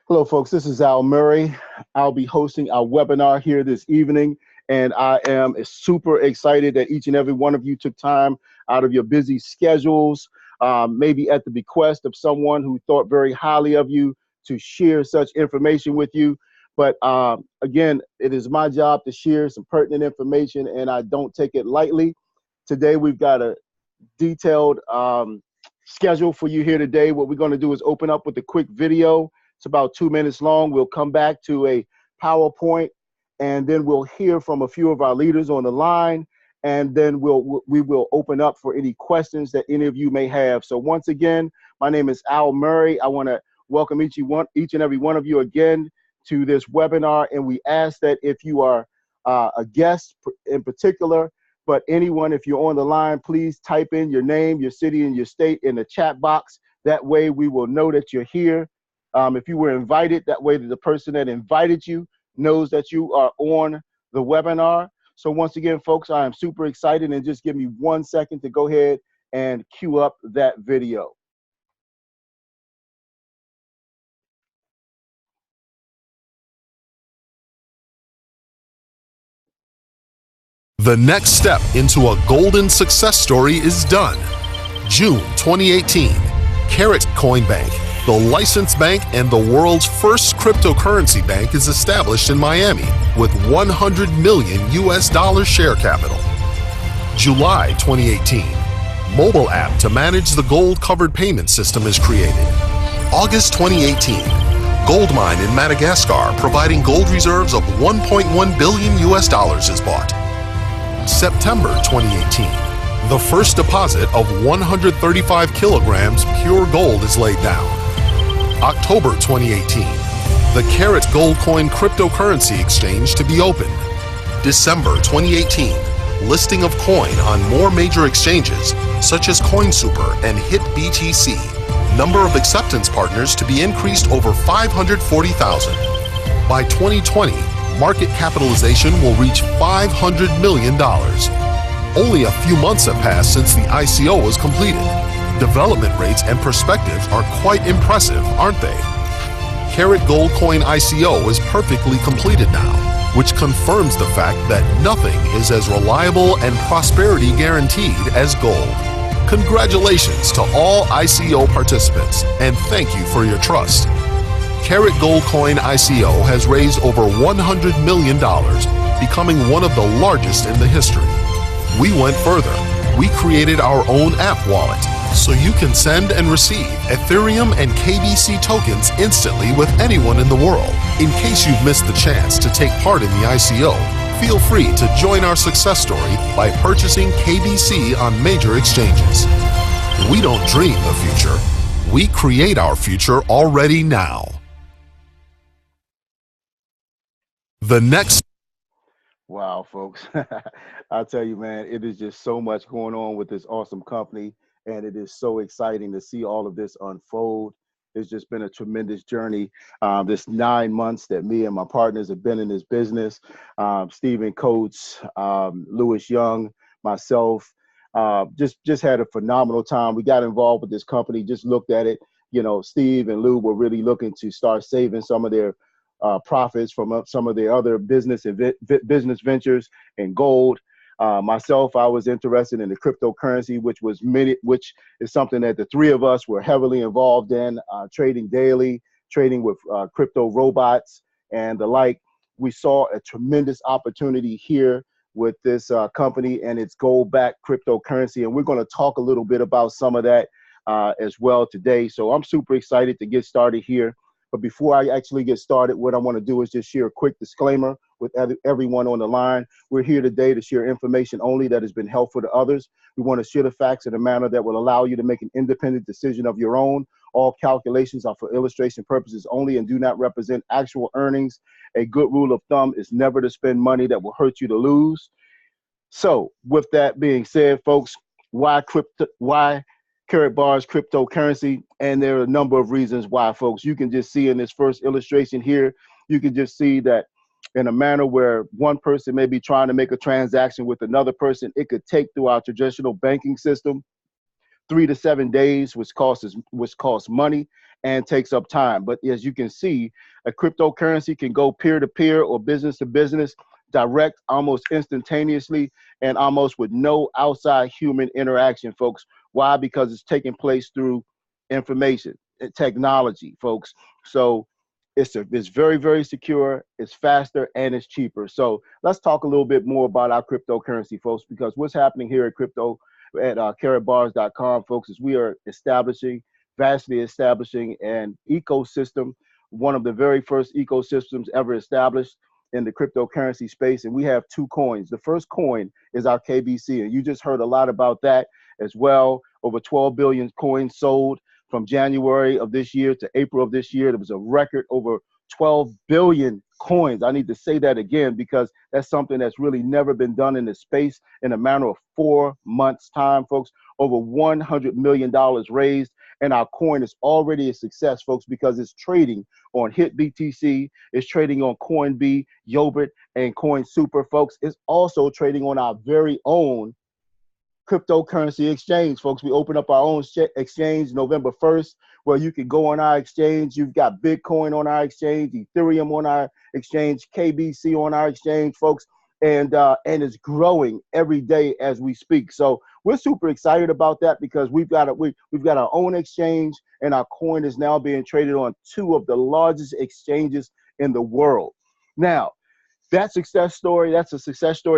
Hello, folks. This is Al Murray. I'll be hosting our webinar here this evening, and I am super excited that each and every one of you took time out of your busy schedules, maybe at the bequest of someone who thought very highly of you, to share such information with you. But again, it is my job to share some pertinent information, and I don't take it lightly. Today, we've got a detailed schedule for you here today. What we're going to do is open up with a quick video. It's about 2 minutes long. We'll come back to a PowerPoint, and then we'll hear from a few of our leaders on the line, and then we will open up for any questions that any of you may have. So once again, my name is Al Murray. I want to welcome each and every one of you again to this webinar, and we ask that if you are a guest in particular, but anyone, if you're on the line, please type in your name, your city, and your state in the chat box. That way we will know that you're here. If you were invited, that way the person that invited you knows that you are on the webinar. So once again, folks, I am super excited, and just give me 1 second to go ahead and cue up that video. The next step into a golden success story is done. June 2018, Karat Coin Bank, the licensed bank and the world's first cryptocurrency bank, is established in Miami with $100 million share capital. July 2018, mobile app to manage the gold-covered payment system is created. August 2018, gold mine in Madagascar providing gold reserves of $1.1 billion is bought. September 2018, the first deposit of 135 kilograms pure gold is laid down. October 2018, the Karat Gold Coin cryptocurrency exchange to be opened. December 2018, listing of coin on more major exchanges such as CoinSuper and HitBTC. Number of acceptance partners to be increased over 540,000. By 2020, market capitalization will reach $500 million. Only a few months have passed since the ICO was completed. Development rates and perspectives are quite impressive, aren't they? Karat Gold Coin ICO is perfectly completed now, which confirms the fact that nothing is as reliable and prosperity guaranteed as gold. Congratulations to all ICO participants, and thank you for your trust. Karat Gold Coin ICO has raised over $100 million, becoming one of the largest in the history. We went further. We created our own app wallet, so you can send and receive Ethereum and KBC tokens instantly with anyone in the world. In case you've missed the chance to take part in the ICO, feel free to join our success story by purchasing KBC on major exchanges. We don't dream the future. We create our future already now. The next. Wow, folks. I'll tell you, man, it is just so much going on with this awesome company, and it is so exciting to see all of this unfold. It's just been a tremendous journey. This 9 months that me and my partners have been in this business, Stephen Coates, Lewis Young, myself, just had a phenomenal time. We got involved with this company, just looked at it. You know, Steve and Lou were really looking to start saving some of their profits from some of their other business ventures in gold. Myself, I was interested in the cryptocurrency, which is something that the three of us were heavily involved in, trading daily, trading with crypto robots and the like. We saw a tremendous opportunity here with this company and its gold-backed cryptocurrency, and we're going to talk a little bit about some of that as well today. So I'm super excited to get started here. But before I actually get started, what I want to do is just share a quick disclaimer with everyone on the line. We're here today to share information only that has been helpful to others. We want to share the facts in a manner that will allow you to make an independent decision of your own. All calculations are for illustration purposes only and do not represent actual earnings. A good rule of thumb is never to spend money that will hurt you to lose. So with that being said, folks, why Karatbars cryptocurrency? And there are a number of reasons why, folks. You can just see in this first illustration here, you can just see that in a manner where one person may be trying to make a transaction with another person, it could take through our traditional banking system 3 to 7 days, which costs money. and takes up time. But as you can see, a cryptocurrency can go peer-to-peer or business-to-business, direct almost instantaneously and almost with no outside human interaction, folks. Why? Because it's taking place through information, technology, folks. So it's very, very secure, it's faster, and it's cheaper. So let's talk a little bit more about our cryptocurrency, folks, because what's happening here at crypto at karatbars.com, folks, is we are vastly establishing an ecosystem, one of the very first ecosystems ever established in the cryptocurrency space. And we have two coins. The first coin is our KBC, and you just heard a lot about that as well. Over 12 billion coins sold from January of this year to April of this year. There was a record over 12 billion coins. I need to say that again because that's something that's really never been done in this space in a matter of 4 months' time, folks. Over $100 million raised, and our coin is already a success, folks, because it's trading on HitBTC, it's trading on CoinB, Yobit, and CoinSuper, folks. It's also trading on our very own cryptocurrency exchange, folks. We open up our own exchange November 1st, where you can go on our exchange. You've got Bitcoin on our exchange, Ethereum on our exchange, KBC on our exchange, folks, and it's growing every day as we speak. So we're super excited about that because we've got our own exchange, and our coin is now being traded on two of the largest exchanges in the world. Now, that's a success story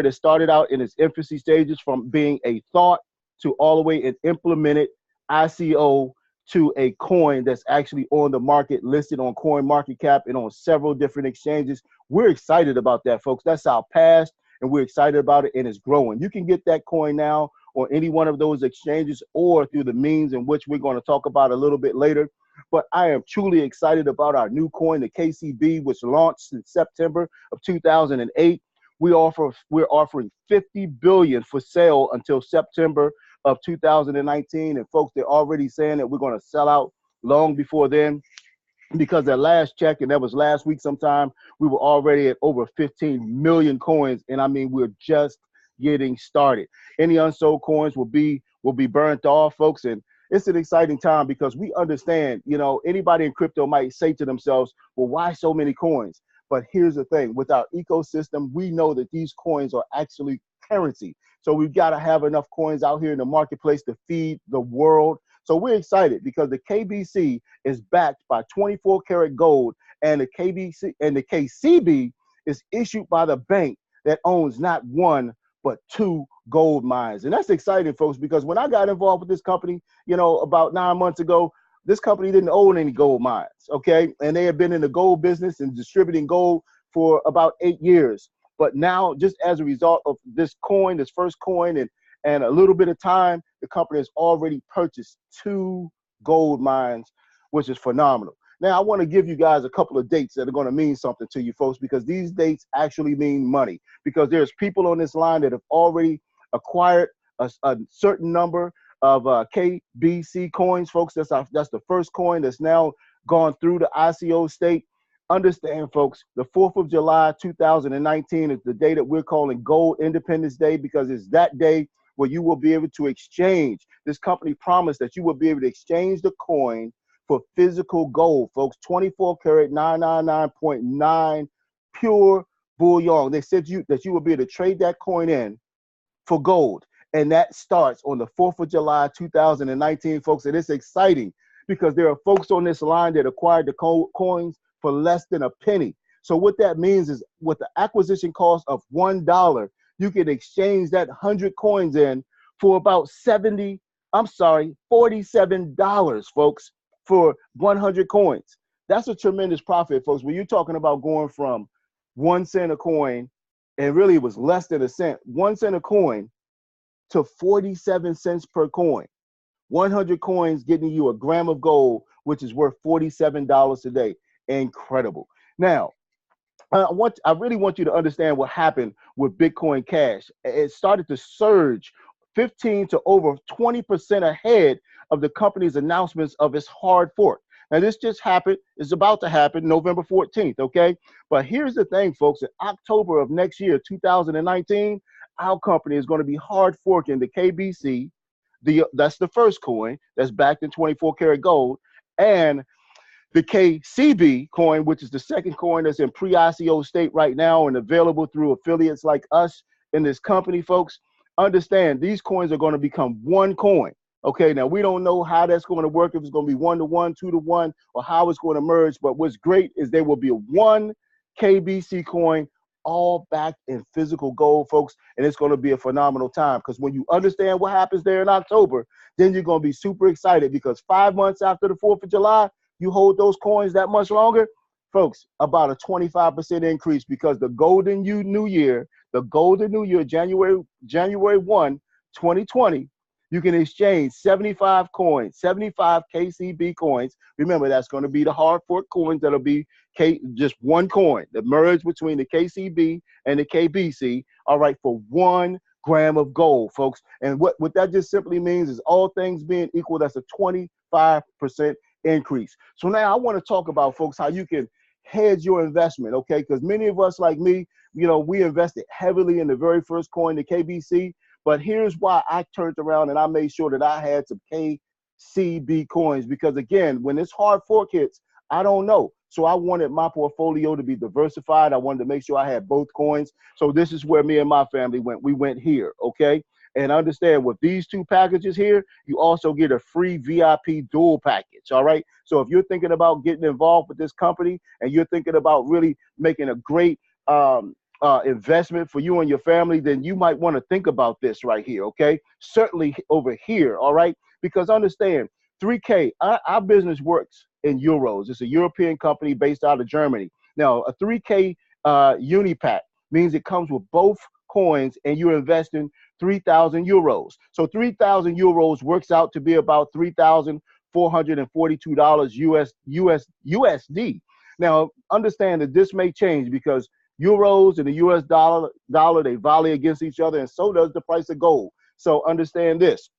that started out in its infancy stages from being a thought to all the way an implemented ICO to a coin that's actually on the market, listed on CoinMarketCap and on several different exchanges. We're excited about that, folks. That's our past, and we're excited about it, and it's growing. You can get that coin now on any one of those exchanges or through the means in which we're going to talk about a little bit later. But I am truly excited about our new coin, the KCB, which launched in September of 2008. We're offering 50 billion for sale until September of 2019. And folks, they're already saying that we're going to sell out long before then, because that last check, and that was last week sometime, we were already at over 15 million coins. And I mean, we're just getting started. Any unsold coins will be burnt off, folks. And it's an exciting time because we understand, anybody in crypto might say to themselves, well, why so many coins? But here's the thing, with our ecosystem, we know that these coins are actually currency. So we've got to have enough coins out here in the marketplace to feed the world. So we're excited because the KBC is backed by 24 karat gold, and the KCB is issued by the bank that owns not one, but two gold mines. And that's exciting, folks, because when I got involved with this company, about 9 months ago, this company didn't own any gold mines, okay? And they had been in the gold business and distributing gold for about 8 years. But now, just as a result of this first coin, and a little bit of time, the company has already purchased 2 gold mines, which is phenomenal. Now, I want to give you guys a couple of dates that are going to mean something to you, folks, because these dates actually mean money. Because there's people on this line that have already acquired a certain number of KBC coins, folks. That's the first coin that's now gone through the ICO state. Understand, folks, the 4th of July, 2019 is the day that we're calling Gold Independence Day, because it's that day where you will be able to exchange. This company promised that you will be able to exchange the coin for physical gold, folks. 24 karat 999.9 pure bullion. They said that you will be able to trade that coin in for gold. And that starts on the 4th of July, 2019, folks. And it's exciting because there are folks on this line that acquired the coins for less than a penny. So what that means is, with the acquisition cost of $1, you can exchange that 100 coins in for about $47, folks, for 100 coins. That's a tremendous profit, folks. When you're talking about going from 1 cent a coin, and really it was less than a cent, 1 cent a coin, to 47 cents per coin. 100 coins getting you a gram of gold, which is worth $47 today. Incredible. Now, I really want you to understand what happened with Bitcoin Cash. It started to surge 15 to over 20% ahead of the company's announcements of its hard fork. Now, this just happened. It's about to happen November 14th, okay? But here's the thing, folks. In October of next year, 2019, our company is going to be hard forking the KBC. That's the first coin that's backed in 24 karat gold. And The KCB coin, which is the second coin that's in pre-ICO state right now and available through affiliates like us in this company, folks, understand these coins are going to become one coin. Okay, now we don't know how that's going to work, if it's going to be 1-to-1, 2-to-1, or how it's going to merge. But what's great is there will be one KBC coin, all backed in physical gold, folks. And it's going to be a phenomenal time, because when you understand what happens there in October, then you're going to be super excited, because 5 months after the 4th of July, you hold those coins that much longer, folks, about a 25% increase, because the golden new year, January 1, 2020, you can exchange 75 coins, 75 KCB coins. Remember, that's going to be the hard fork coins that'll be just one coin, the merge between the KCB and the KBC, all right, for 1 gram of gold, folks. And what that just simply means is, all things being equal, that's a 25% increase. So now I want to talk about, folks, how you can hedge your investment, okay? Because many of us, like me, we invested heavily in the very first coin, the KBC. But here's why I turned around and I made sure that I had some KCB coins, because again, when this hard fork hits, I don't know. So I wanted my portfolio to be diversified. I wanted to make sure I had both coins. So this is where me and my family went. We went here, okay? And understand, with these 2 packages here, you also get a free VIP dual package, all right? So if you're thinking about getting involved with this company and you're thinking about really making a great investment for you and your family, then you might want to think about this right here, okay? Certainly over here, all right? Because understand, 3K, our business works in euros. It's a European company based out of Germany. Now, a 3K unipack means it comes with both coins, and you're investing 3,000 euros. So 3,000 euros works out to be about $3,442 USD. Now, understand that this may change, because euros and the US dollar, they volley against each other, and so does the price of gold. So understand this.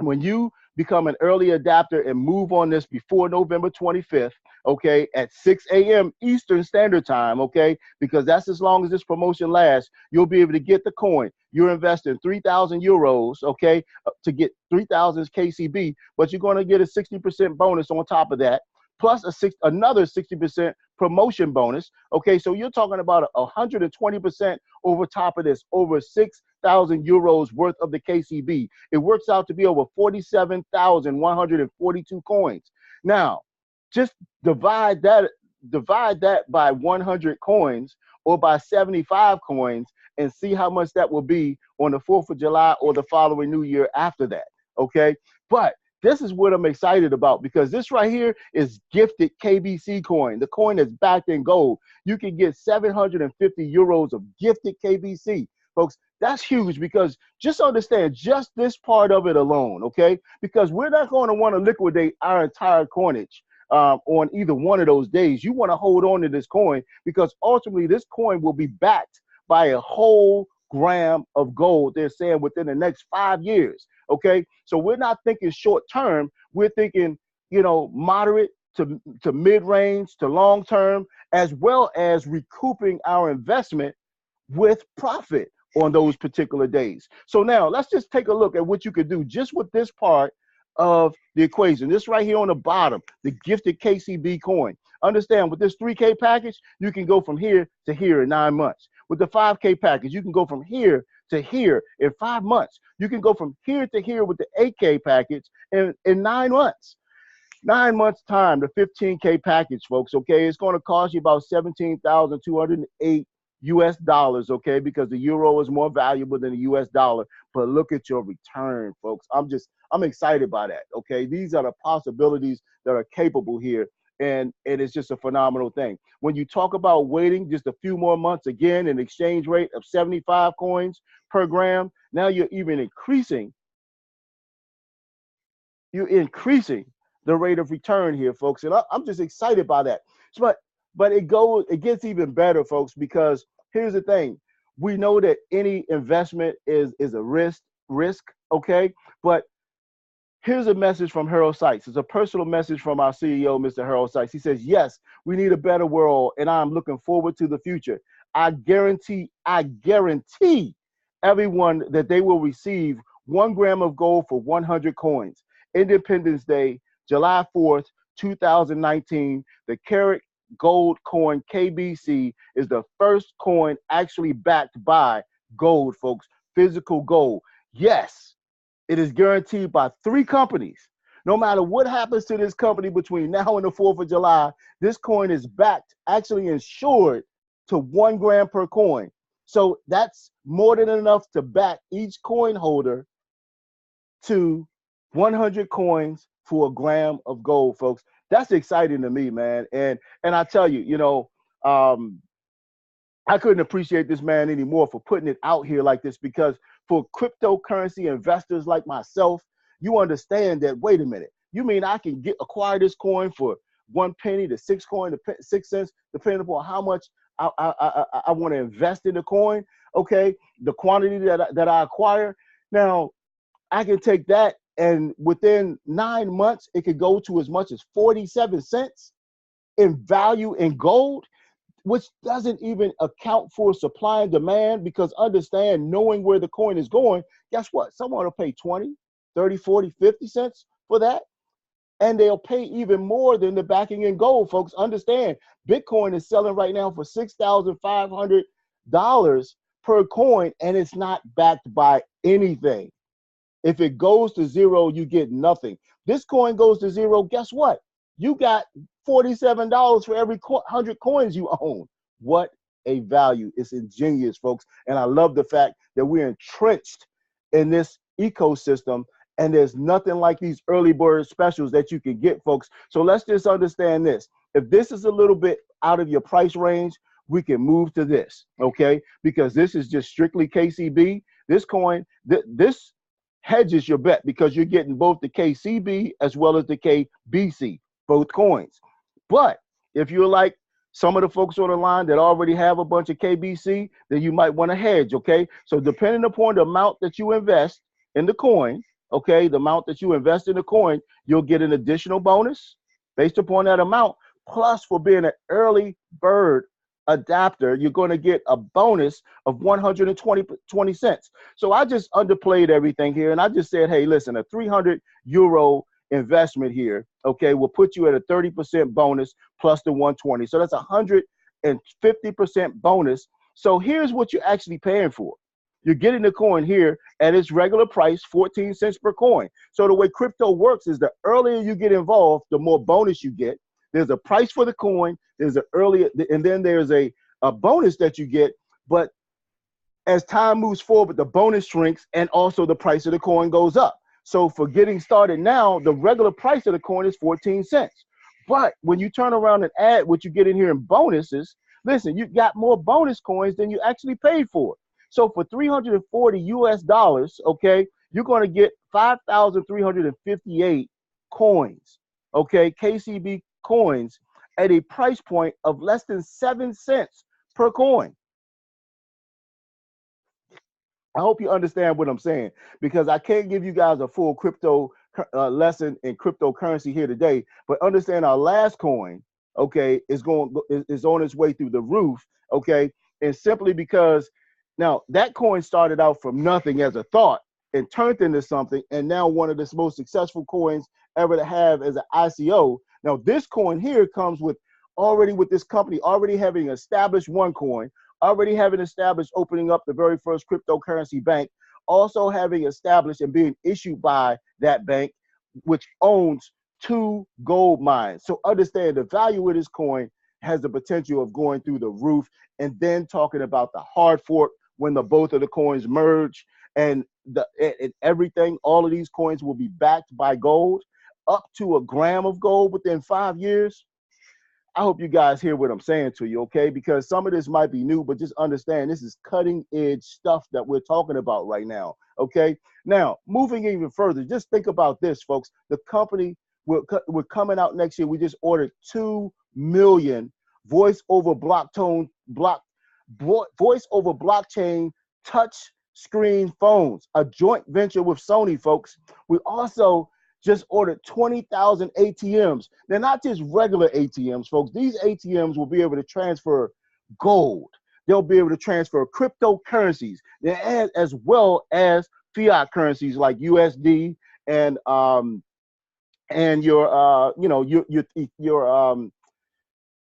When you become an early adapter and move on this before November 25th, okay, at 6 a.m. Eastern Standard Time, okay, because that's as long as this promotion lasts, you'll be able to get the coin. You're investing 3,000 euros, okay, to get 3,000 KCB, but you're going to get a 60% bonus on top of that, plus another 60% promotion bonus. Okay, so you're talking about 120% over top of this, over 6,000 euros worth of the KCB. It works out to be over 47,142 coins. Now, just divide that by 100 coins or by 75 coins and see how much that will be on the 4th of July or the following new year after that. Okay, but this is what I'm excited about, because this right here is gifted KBC coin, the coin that's backed in gold. You can get 750 euros of gifted KBC. Folks, that's huge, because just understand just this part of it alone, okay? Because we're not going to want to liquidate our entire coinage on either one of those days. You want to hold on to this coin, because ultimately this coin will be backed by a whole gram of gold, they're saying, within the next 5 years. Okay, so we're not thinking short term. We're thinking, moderate to mid range to long term, as well as recouping our investment with profit on those particular days. So now let's just take a look at what you could do just with this part of the equation. This right here on the bottom, the gifted KCB coin. Understand, with this 3K package, you can go from here to here in 9 months. With the 5K package, you can go from here to here in 5 months. You can go from here to here with the 8K package in 9 months. 9 months time, the 15K package, folks, okay? It's going to cost you about 17,208 US dollars, okay? Because the euro is more valuable than the US dollar. But look at your return, folks. I'm excited by that, okay? These are the possibilities that are capable here. And it's just a phenomenal thing. When you talk about waiting just a few more months, again, an exchange rate of 75 coins per gram, now you're even increasing. You're increasing the rate of return here, folks. And I'm just excited by that. But it gets even better, folks, because here's the thing. We know that any investment is a risk, okay? But here's a message from Harold Sykes. It's a personal message from our CEO, Mr. Harold Sykes. He says, yes, we need a better world, and I'm looking forward to the future. I guarantee everyone that they will receive 1 gram of gold for 100 coins. Independence Day, July 4th, 2019, the Karat Gold coin KBC is the first coin actually backed by gold, folks, physical gold. Yes, it is guaranteed by 3 companies. No matter what happens to this company between now and the 4th of July, this coin is backed, actually insured to 1 gram per coin. So that's more than enough to back each coin holder to 100 coins for a gram of gold, folks. That's exciting to me, man. And I tell you, um, I couldn't appreciate this man anymore for putting it out here like this, because for cryptocurrency investors like myself, you understand that, wait a minute, you mean I can acquire this coin for 1 penny to 6 coin to 6 cents, depending upon how much I want to invest in the coin, okay, the quantity that I acquire. Now, I can take that, and within 9 months, it could go to as much as 47 cents in value in gold, which doesn't even account for supply and demand, because understand, knowing where the coin is going, guess what? Someone will pay 20, 30, 40, 50 cents for that. And they'll pay even more than the backing in gold, folks. Understand, Bitcoin is selling right now for $6,500 per coin, and it's not backed by anything. If it goes to zero, you get nothing. This coin goes to zero, guess what? You got $47 for every 100 coins you own. What a value. It's ingenious, folks. And I love the fact that we're entrenched in this ecosystem, and there's nothing like these early bird specials that you can get, folks. So let's just understand this. If this is a little bit out of your price range, we can move to this, okay? Because this is just strictly KCB. This coin, this hedges your bet, because you're getting both the KCB as well as the KBC, both coins. But if you're like some of the folks on the line that already have a bunch of KBC, then you might want to hedge, okay? So depending upon the amount that you invest in the coin, okay, the amount that you invest in the coin, you'll get an additional bonus based upon that amount. Plus, for being an early bird adapter, you're going to get a bonus of 120 cents. So I just underplayed everything here, and I just said, hey, listen, a 300 euro investment here, okay, will put you at a 30% bonus plus the 120. So that's 150% bonus. So here's what you're actually paying for. You're getting the coin here at its regular price, 14 cents per coin. So the way crypto works is the earlier you get involved, the more bonus you get. There's a price for the coin, there's an earlier, and then there's a bonus that you get. But as time moves forward, the bonus shrinks, and also the price of the coin goes up. So for getting started now, the regular price of the coin is 14 cents. But when you turn around and add what you get in here in bonuses, listen, you got more bonus coins than you actually paid for. So for 340 US dollars, okay, you're going to get 5,358 coins, okay, KCB coins, at a price point of less than 7 cents per coin. I hope you understand what I'm saying, because I can't give you guys a full crypto lesson in cryptocurrency here today. But understand, our last coin, okay, is on its way through the roof, okay, and simply because now that coin started out from nothing as a thought and turned into something, and now one of the most successful coins ever to have as an ICO. Now this coin here comes with this company already having established one coin, already having established opening up the very first cryptocurrency bank, also having established and being issued by that bank, which owns 2 gold mines. So understand, the value of this coin has the potential of going through the roof. And then talking about the hard fork, when both of the coins merge, and everything, all of these coins will be backed by gold, up to a gram of gold within 5 years. I hope you guys hear what I'm saying to you, okay? Because some of this might be new, but just understand, this is cutting edge stuff that we're talking about right now, okay? Now, moving even further, just think about this, folks. The company, we're coming out next year. We just ordered 2 million voice over blockchain touch screen phones, a joint venture with Sony, folks. We also just ordered 20,000 ATMs. They're not just regular ATMs, folks. These ATMs will be able to transfer gold. They'll be able to transfer cryptocurrencies, as well as fiat currencies like USD and and your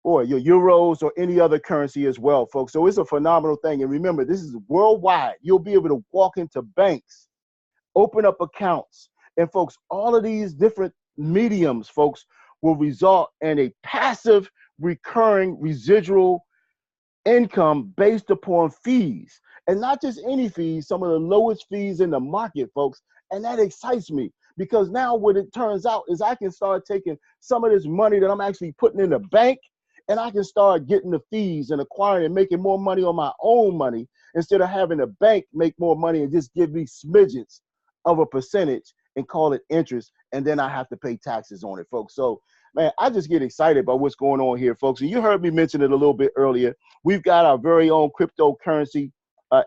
or your euros or any other currency as well, folks. So it's a phenomenal thing. And remember, this is worldwide. You'll be able to walk into banks, open up accounts, and folks, all of these different mediums, folks, will result in a passive recurring residual income based upon fees, and not just any fees, some of the lowest fees in the market, folks. And that excites me because now what it turns out is I can start taking some of this money that I'm actually putting in the bank, and I can start getting the fees and acquiring and making more money on my own money instead of having the bank make more money and just give me smidgens of a percentage and call it interest, and then I have to pay taxes on it, folks. So man, I just get excited about what's going on here, folks. And you heard me mention it a little bit earlier. We've got our very own cryptocurrency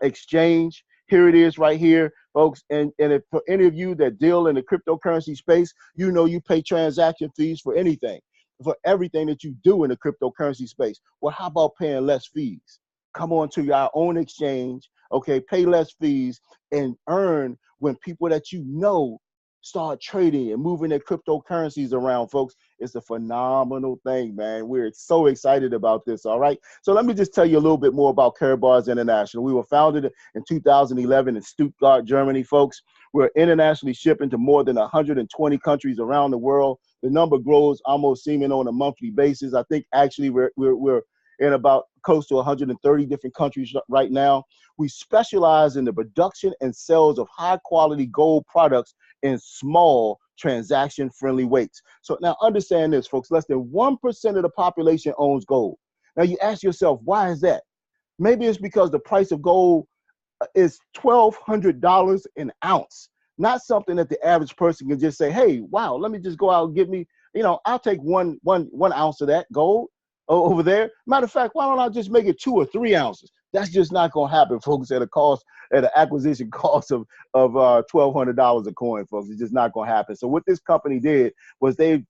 exchange. Here it is right here, folks. And if, for any of you that deal in the cryptocurrency space, you know you pay transaction fees for anything, for everything that you do in the cryptocurrency space. Well, how about paying less fees? Come on to our own exchange, okay? Pay less fees and earn when people that you know start trading and moving their cryptocurrencies around, folks. It's a phenomenal thing, man. We're so excited about this, all right? So let me just tell you a little bit more about Karatbars International. We were founded in 2011 in Stuttgart, Germany, folks. We're internationally shipping to more than 120 countries around the world. The number grows almost seeming on a monthly basis. I think actually we're in about close to 130 different countries right now. We specialize in the production and sales of high quality gold products in small transaction friendly weights. So now understand this, folks, less than 1% of the population owns gold. Now you ask yourself, why is that? Maybe it's because the price of gold is $1,200 an ounce, not something that the average person can just say, hey, wow, let me just go out and get me, I'll take one ounce of that gold over there. Matter of fact, why don't I just make it 2 or 3 ounces? That's just not going to happen, folks, at an acquisition cost of $1,200 a coin, folks. It's just not going to happen. So what this company did was they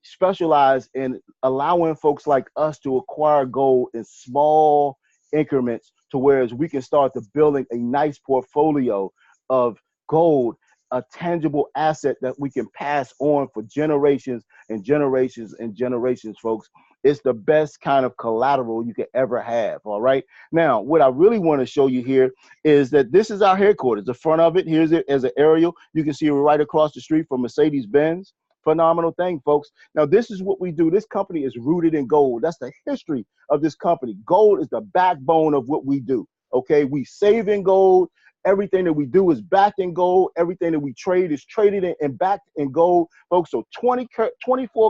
specialize in allowing folks like us to acquire gold in small increments to whereas we can start to building a nice portfolio of gold, a tangible asset that we can pass on for generations and generations and generations, folks. It's the best kind of collateral you could ever have, all right? Now, what I really want to show you here is that this is our headquarters. The front of it, here's it as an aerial. You can see it right across the street from Mercedes-Benz. Phenomenal thing, folks. Now, this is what we do. This company is rooted in gold. That's the history of this company. Gold is the backbone of what we do, okay? We save in gold. Everything that we do is backed in gold. Everything that we trade is traded in and backed in gold, folks. So 24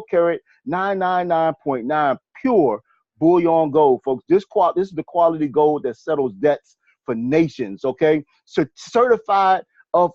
karat, 999.9 pure bullion gold, folks. This is the quality gold that settles debts for nations, okay? So certified of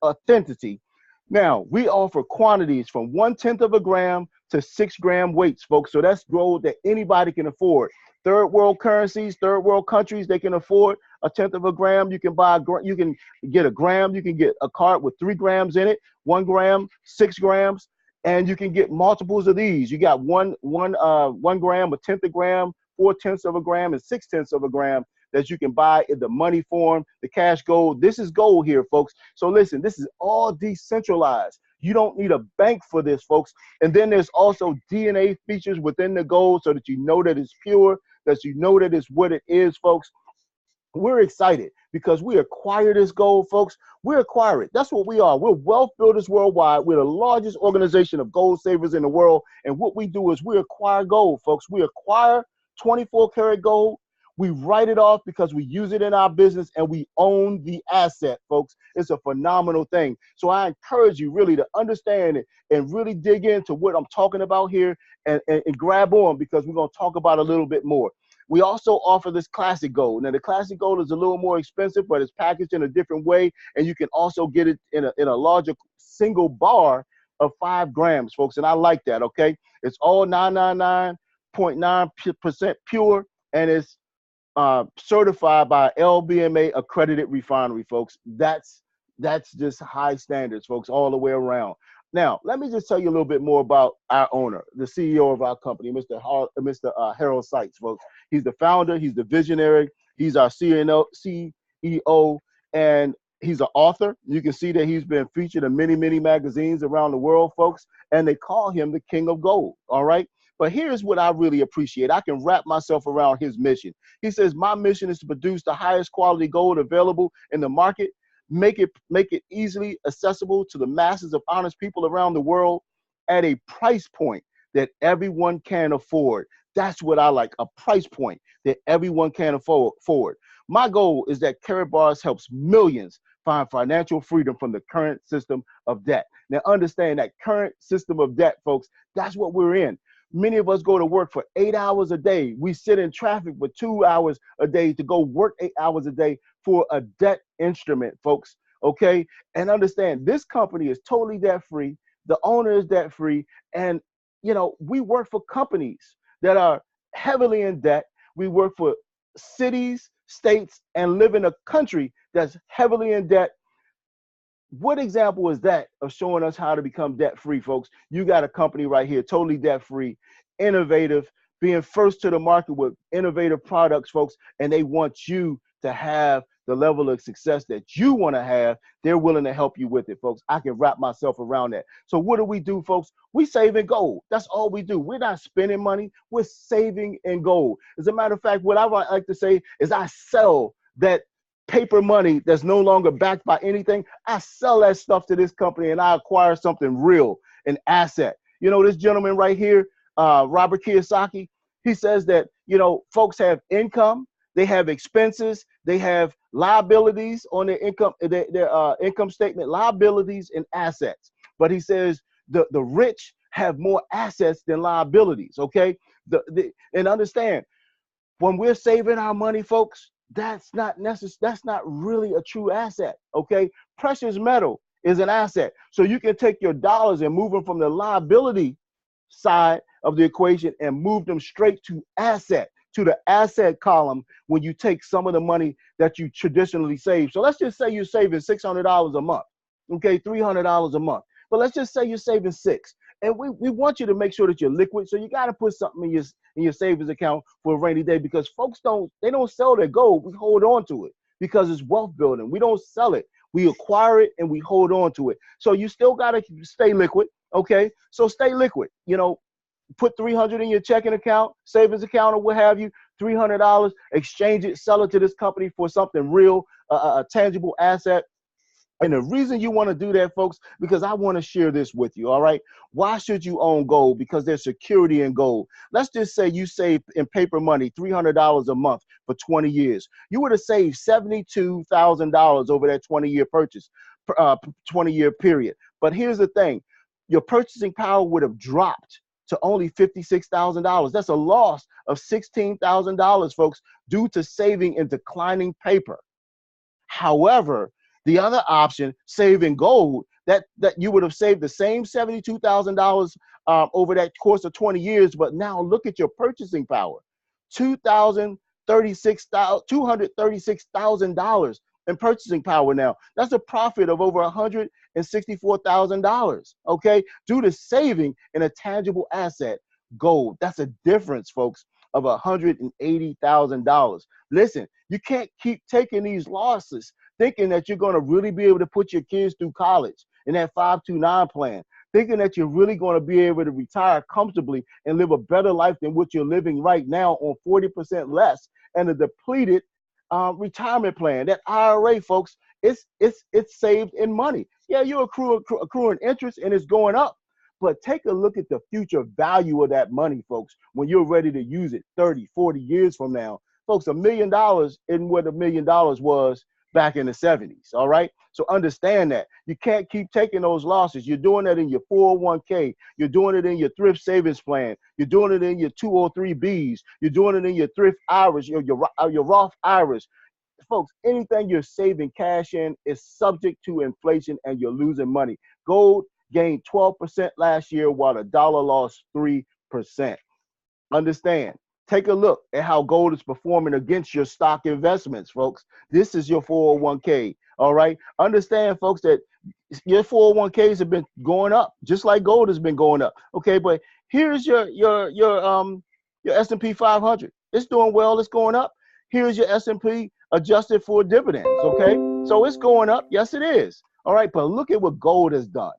authenticity. Now, we offer quantities from 1/10 of a gram to 6-gram weights, folks. So that's gold that anybody can afford. Third world currencies, third world countries, they can afford 1/10 of a gram. You can you can get a gram. You can get a cart with 3 grams in it, 1 gram, 6 grams, and you can get multiples of these. You got 1 gram, 1/10 of a gram, 4/10 of a gram, and 6/10 of a gram that you can buy in the money form, the cash gold. This is gold here, folks. So listen, this is all decentralized. You don't need a bank for this, folks. And then there's also DNA features within the gold so that you know that it's pure, that you know that it's what it is, folks. We're excited because we acquire this gold, folks. We acquire it. That's what we are. We're wealth builders worldwide. We're the largest organization of gold savers in the world. And what we do is we acquire gold, folks. We acquire 24 karat gold. We write it off because we use it in our business and we own the asset, folks. It's a phenomenal thing. So I encourage you really to understand it and really dig into what I'm talking about here and grab on because we're going to talk about a little bit more. We also offer this classic gold. Now, the classic gold is a little more expensive, but it's packaged in a different way. And you can also get it in a larger single bar of 5 grams, folks. And I like that, okay? It's all 999.9% pure, and it's certified by LBMA accredited refinery, folks. That's just high standards, folks, all the way around. Now, let me just tell you a little bit more about our owner, the CEO of our company, Mr. Harold Sykes, folks. He's the founder, he's the visionary, he's our CEO, and He's an author. You can see that he's been featured in many, many magazines around the world, folks, and they call him the king of gold, all right? But here's what I really appreciate. I can wrap myself around his mission. He says, my mission is to produce the highest quality gold available in the market, make it easily accessible to the masses of honest people around the world at a price point that everyone can afford. That's what I like, a price point that everyone can afford. My goal is that Karatbars helps millions find financial freedom from the current system of debt. Now, understand that current system of debt, folks, that's what we're in. Many of us go to work for 8 hours a day. We sit in traffic for 2 hours a day to go work 8 hours a day for a debt instrument, folks, okay? And understand, this company is totally debt-free. The owner is debt-free. And, you know, we work for companies that are heavily in debt. We work for cities, states, and live in a country that's heavily in debt. What example is that of showing us how to become debt-free, folks? You got a company right here, totally debt-free, innovative, being first to the market with innovative products, folks, and they want you to have the level of success that you want to have. They're willing to help you with it, folks. I can wrap myself around that. So what do, folks? We save in gold. That's all we do. We're not spending money. We're saving in gold. As a matter of fact, what I like to say is I sell that paper money that's no longer backed by anything. I sell that stuff to this company and I acquire something real, an asset. You know, this gentleman right here, Robert Kiyosaki, he says that, you know, folks have income, they have expenses, they have liabilities on their income, their income statement, liabilities and assets. But he says the rich have more assets than liabilities, okay? And understand, when we're saving our money, folks, that's not necessary. That's not really a true asset, okay? Precious metal is an asset. So you can take your dollars and move them from the liability side of the equation and move them straight to the asset column when you take some of the money that you traditionally save. So let's just say you're saving $600 a month, okay, $300 a month. But let's just say you're saving $600. And we want you to make sure that you're liquid. So you got to put something in your savings account for a rainy day, because folks don't sell their gold. We hold on to it because it's wealth building. We don't sell it. We acquire it and we hold on to it. So you still got to stay liquid. Okay. So stay liquid, you know, put $300 in your checking account, savings account, or what have you, $300, exchange it, sell it to this company for something real, a tangible asset. And the reason you want to do that, folks, because I want to share this with you, all right? Why should you own gold? Because there's security in gold. Let's just say you save in paper money $300 a month for 20 years. You would have saved $72,000 over that 20-year purchase, 20-year period. But here's the thing. Your purchasing power would have dropped to only $56,000. That's a loss of $16,000, folks, due to saving in declining paper. However, the other option, saving gold, that you would have saved the same $72,000 over that course of 20 years, but now look at your purchasing power, $236,000 in purchasing power now. That's a profit of over $164,000, okay, due to saving in a tangible asset, gold. That's a difference, folks, of $180,000. Listen, you can't keep taking these losses thinking that you're going to really be able to put your kids through college in that 529 plan, thinking that you're really going to be able to retire comfortably and live a better life than what you're living right now on 40% less and a depleted retirement plan. That IRA, folks, it's saved in money. Yeah, you're accruing interest and it's going up, but take a look at the future value of that money, folks, when you're ready to use it 30, 40 years from now. Folks, $1 million isn't what $1 million was back in the 70s, all right? So understand that. You can't keep taking those losses. You're doing that in your 401k. You're doing it in your thrift savings plan. You're doing it in your 203Bs. You're doing it in your thrift IRAs, your Roth IRAs. Folks, anything you're saving cash in is subject to inflation and you're losing money. Gold gained 12% last year while the dollar lost 3%. Understand. Take a look at how gold is performing against your stock investments, folks. This is your 401k, all right? Understand, folks, that your 401ks have been going up, just like gold has been going up, okay? But here's your S&P 500. It's doing well. It's going up. Here's your S&P adjusted for dividends, okay? So it's going up. Yes, it is. All right, but look at what gold has done.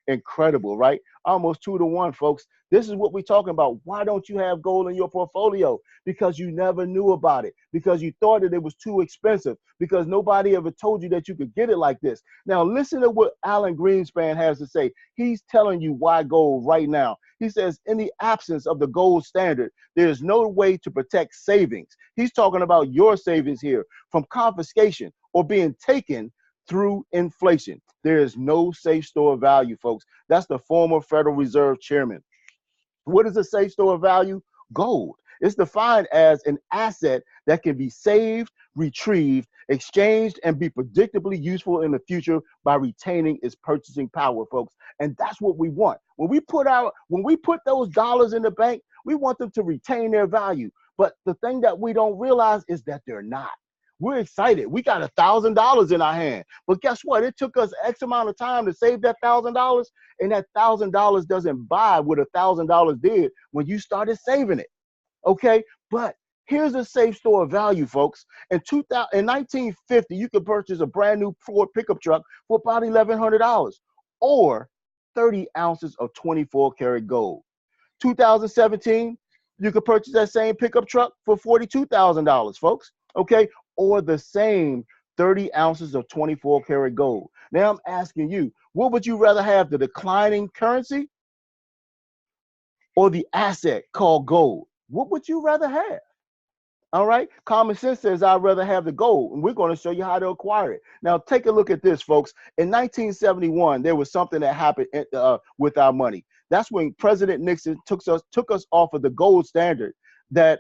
Incredible, right? Almost 2 to 1, folks. This is what we're talking about. Why don't you have gold in your portfolio? Because you never knew about it, because you thought that it was too expensive, because nobody ever told you that you could get it like this. Now, listen to what Alan Greenspan has to say. He's telling you why gold right now. He says, in the absence of the gold standard, there's no way to protect savings. He's talking about your savings here from confiscation or being taken through inflation. There is no safe store of value, folks. That's the former Federal Reserve chairman. What is a safe store of value? Gold. It's defined as an asset that can be saved, retrieved, exchanged, and be predictably useful in the future by retaining its purchasing power, folks. And that's what we want. When we put those dollars in the bank, we want them to retain their value. But the thing that we don't realize is that they're not. We're excited. We got $1,000 in our hand. But guess what? It took us X amount of time to save that $1,000, and that $1,000 doesn't buy what $1,000 did when you started saving it. Okay? But here's a safe store of value, folks. In 1950, you could purchase a brand new Ford pickup truck for about $1,100 or 30 ounces of 24 karat gold. 2017, you could purchase that same pickup truck for $42,000, folks. Okay? Or the same 30 ounces of 24 karat gold. Now I'm asking you, what would you rather have, the declining currency or the asset called gold? What would you rather have? All right. Common sense says I'd rather have the gold, and we're going to show you how to acquire it. Now, take a look at this, folks. In 1971, there was something that happened with our money. That's when President Nixon took us off of the gold standard that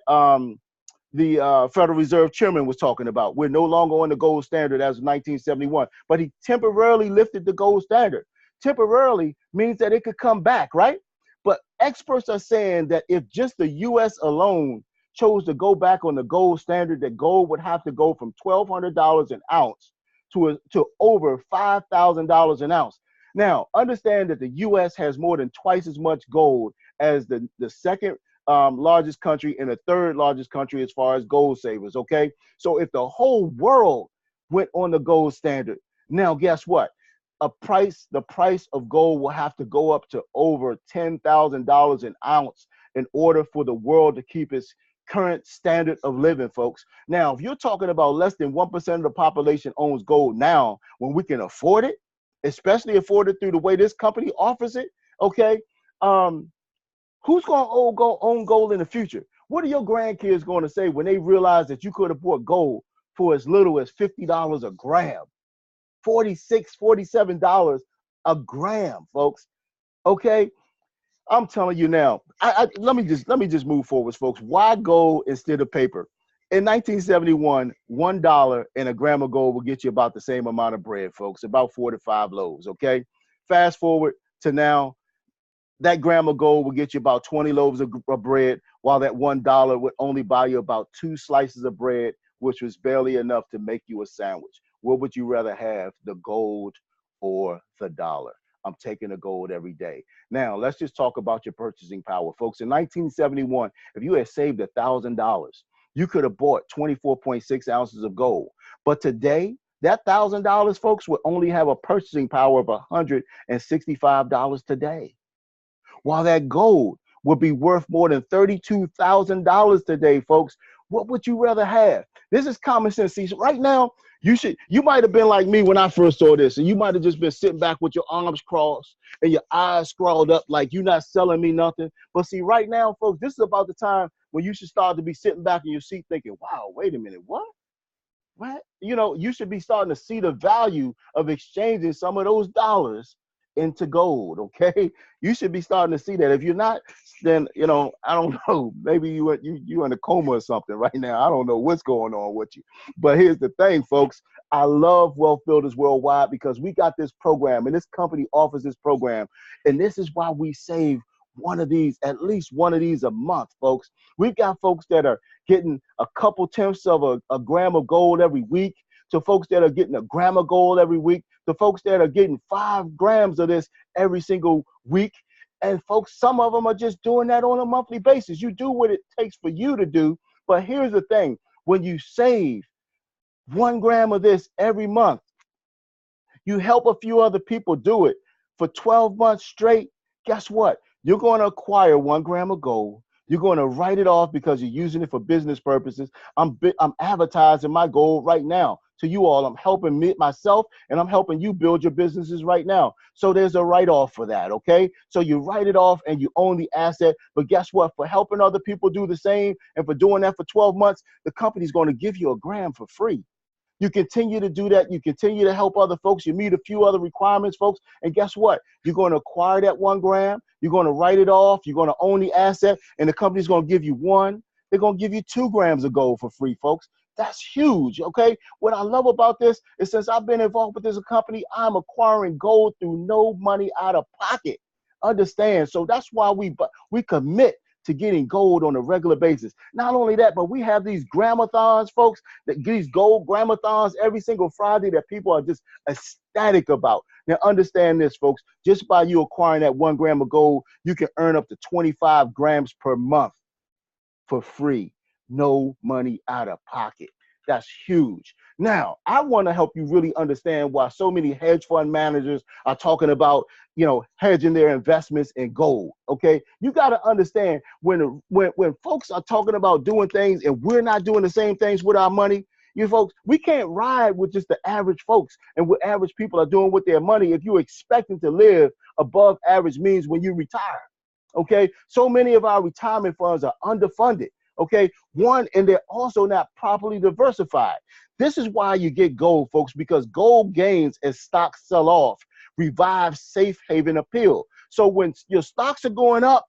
the Federal Reserve chairman was talking about. We're no longer on the gold standard as of 1971, but he temporarily lifted the gold standard. Temporarily means that it could come back, right? But experts are saying that if just the U.S. alone chose to go back on the gold standard, that gold would have to go from $1,200 an ounce to over $5,000 an ounce. Now, understand that the U.S. has more than twice as much gold as the second largest country and the third largest country as far as gold savers, okay? So if the whole world went on the gold standard, now guess what? The price of gold will have to go up to over $10,000 an ounce in order for the world to keep its current standard of living, folks. Now, if you're talking about less than 1% of the population owns gold now, when we can afford it, especially afford it through the way this company offers it, okay? Who's going to own gold in the future? What are your grandkids going to say when they realize that you could have bought gold for as little as $50 a gram? $46, $47 a gram, folks. Okay? I'm telling you now. Let me just move forward, folks. Why gold instead of paper? In 1971, $1 and a gram of gold will get you about the same amount of bread, folks, about 4 to 5 loaves, okay? Fast forward to now, that gram of gold will get you about 20 loaves of bread, while that $1 would only buy you about 2 slices of bread, which was barely enough to make you a sandwich. What would you rather have, the gold or the dollar? I'm taking the gold every day. Now, let's just talk about your purchasing power, folks. In 1971, if you had saved $1,000, you could have bought 24.6 ounces of gold. But today, that $1,000, folks, would only have a purchasing power of $165 today, while that gold would be worth more than $32,000 today, folks. What would you rather have? This is common sense. See, right now, you might have been like me when I first saw this, and you might have just been sitting back with your arms crossed and your eyes scrawled up like you're not selling me nothing. But see, right now, folks, this is about the time when you should start to be sitting back in your seat thinking, wow, wait a minute, what? What? You know, you should be starting to see the value of exchanging some of those dollars into gold, okay? You should be starting to see that. If you're not, then, you know, I don't know, maybe you're in a coma or something right now. I don't know what's going on with you. But here's the thing, folks. I love Wealth Builders Worldwide because we got this program, and this company offers this program, and this is why we save at least one of these a month, folks. We've got folks that are getting a couple tenths of a gram of gold every week, to folks that are getting a gram of gold every week, to folks that are getting 5 grams of this every single week. And folks, some of them are just doing that on a monthly basis. You do what it takes for you to do. But here's the thing. When you save, 1 gram of this every month. You help a few other people do it for 12 months straight. Guess what? You're going to acquire 1 gram of gold. You're going to write it off because you're using it for business purposes. I'm advertising my gold right now to you all. I'm helping myself, and I'm helping you build your businesses right now. So there's a write-off for that, okay? So you write it off and you own the asset. But guess what? For helping other people do the same and for doing that for 12 months, the company's going to give you 1 gram for free. You continue to do that. You continue to help other folks. You meet a few other requirements, folks. And guess what? You're going to acquire that 1 gram. You're going to write it off. You're going to own the asset. And the company's going to give you one. They're going to give you 2 grams of gold for free, folks. That's huge, okay? What I love about this is since I've been involved with this company, I'm acquiring gold through no money out of pocket. Understand? So that's why we commit to getting gold on a regular basis. Not only that, but we have these gramathons, folks, that these gold gramathons every single Friday that people are just ecstatic about. Now, understand this, folks. Just by you acquiring that 1 gram of gold, you can earn up to 25 grams per month for free. No money out of pocket. That's huge. Now, I want to help you really understand why so many hedge fund managers are talking about, hedging their investments in gold. Okay, you got to understand when folks are talking about doing things and we're not doing the same things with our money. You folks, we can't ride with just the average folks and what average people are doing with their money if you're expecting to live above average means when you retire. Okay, so many of our retirement funds are underfunded. Okay, and they're also not properly diversified. This is why you get gold, folks, because gold gains as stocks sell off, revives safe haven appeal. So when your stocks are going up,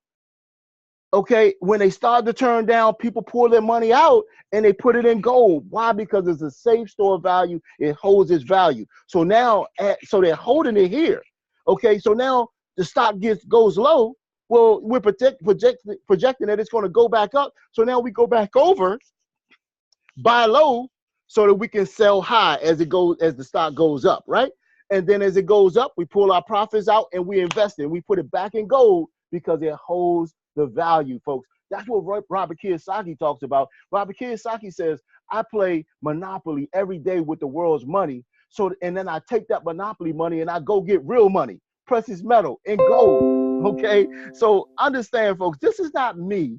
okay, when they start to turn down, people pull their money out and they put it in gold. Why? Because it's a safe store of value. It holds its value. So now, so they're holding it here. Okay, so now the stock goes low. Well, we're projecting that it's going to go back up. So now we go back over, buy low, so that we can sell high as the stock goes up, right? And then as it goes up, we pull our profits out and we invest it. We put it back in gold because it holds the value, folks. That's what Robert Kiyosaki talks about. Robert Kiyosaki says, I play Monopoly every day with the world's money. And then I take that Monopoly money and I go get real money, precious metal, and gold. Okay, so understand, folks, this is not me.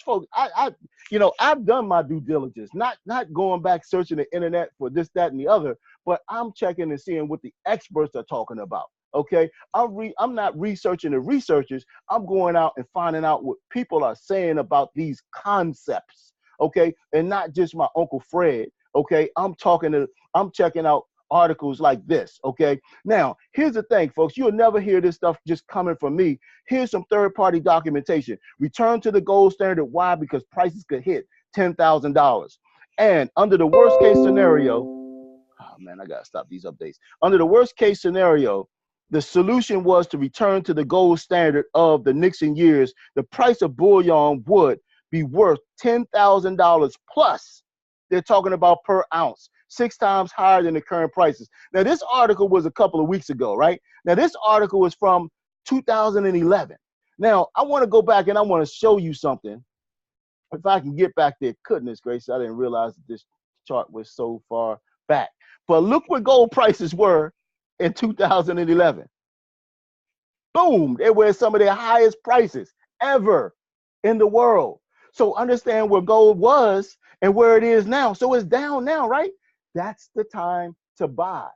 Folks, I've done my due diligence, not going back searching the internet for this, that, and the other, but I'm checking and seeing what the experts are talking about. Okay, I'm not researching the researchers. I'm going out and finding out what people are saying about these concepts. Okay, and not just my Uncle Fred. Okay, I'm checking out articles like this. Okay, now here's the thing, folks. You'll never hear this stuff just coming from me. Here's some third-party documentation. Return to the gold standard. Why? Because prices could hit $10,000. And under the worst case scenario, oh man, I gotta stop these updates. Under the worst case scenario, the solution was to return to the gold standard of the Nixon years. The price of bullion would be worth $10,000 plus. They're talking about per ounce, 6 times higher than the current prices. Now, this article was a couple of weeks ago, right? Now, this article is from 2011. Now, I want to go back and I want to show you something. If I can get back there, goodness gracious, I didn't realize that this chart was so far back. But look what gold prices were in 2011. Boom, they were some of their highest prices ever in the world. So understand where gold was and where it is now. So it's down now, right? That's the time to buy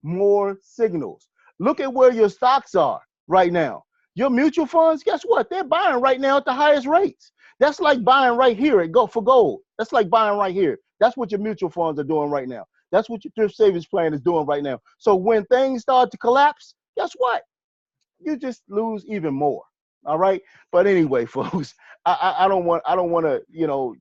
more signals. Look at where your stocks are right now. Your mutual funds, guess what? They're buying right now at the highest rates. That's like buying right here for gold. That's like buying right here. That's what your mutual funds are doing right now. That's what your thrift savings plan is doing right now. So when things start to collapse, guess what? You just lose even more. All right. But anyway, folks, I don't want to,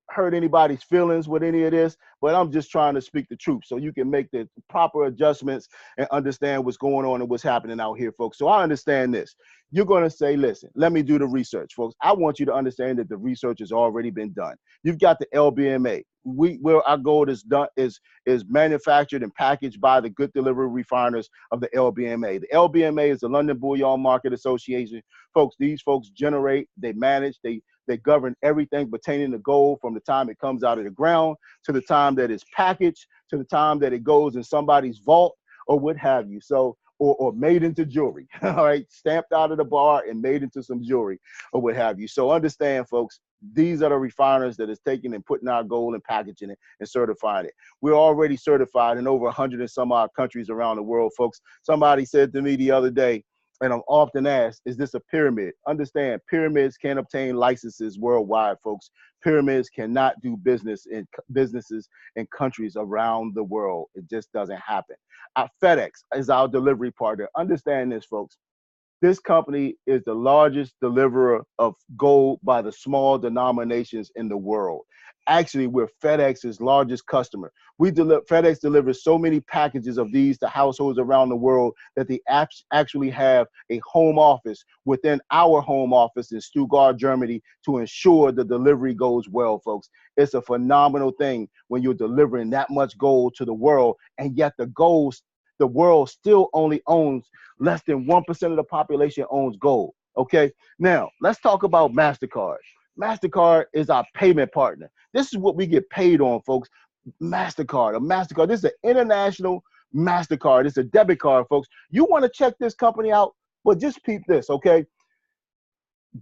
hurt anybody's feelings with any of this, but I'm just trying to speak the truth so you can make the proper adjustments and understand what's going on and what's happening out here, folks. So I understand this. You're going to say, listen, let me do the research, folks. I want you to understand that the research has already been done. You've got the LBMA. Where our gold is done is manufactured and packaged by the good delivery refiners of the LBMA. The LBMA is the London Bullion Market Association. Folks, these folks generate, they manage, they They govern everything pertaining to gold from the time it comes out of the ground to the time that it's packaged to the time that it goes in somebody's vault or what have you. So, or made into jewelry, all right, stamped out of the bar and made into some jewelry or what have you. So understand, folks, these are the refiners that is taking and putting our gold and packaging it and certifying it. We're already certified in over 100 and some odd countries around the world, folks. Somebody said to me the other day, and I'm often asked, is this a pyramid? Understand, pyramids can't obtain licenses worldwide, folks. Pyramids cannot do businesses in countries around the world. It just doesn't happen. FedEx is our delivery partner. Understand this, folks. This company is the largest deliverer of gold by the small denominations in the world. Actually, we're FedEx's largest customer. FedEx delivers so many packages of these to households around the world that they actually have a home office within our home office in Stuttgart, Germany, to ensure the delivery goes well, folks. It's a phenomenal thing when you're delivering that much gold to the world, and yet the world still only owns less than 1% of the population owns gold. Okay, now let's talk about MasterCard. MasterCard is our payment partner. This is what we get paid on, folks. MasterCard. This is an international MasterCard. It's a debit card, folks. You want to check this company out, but just peep this, okay?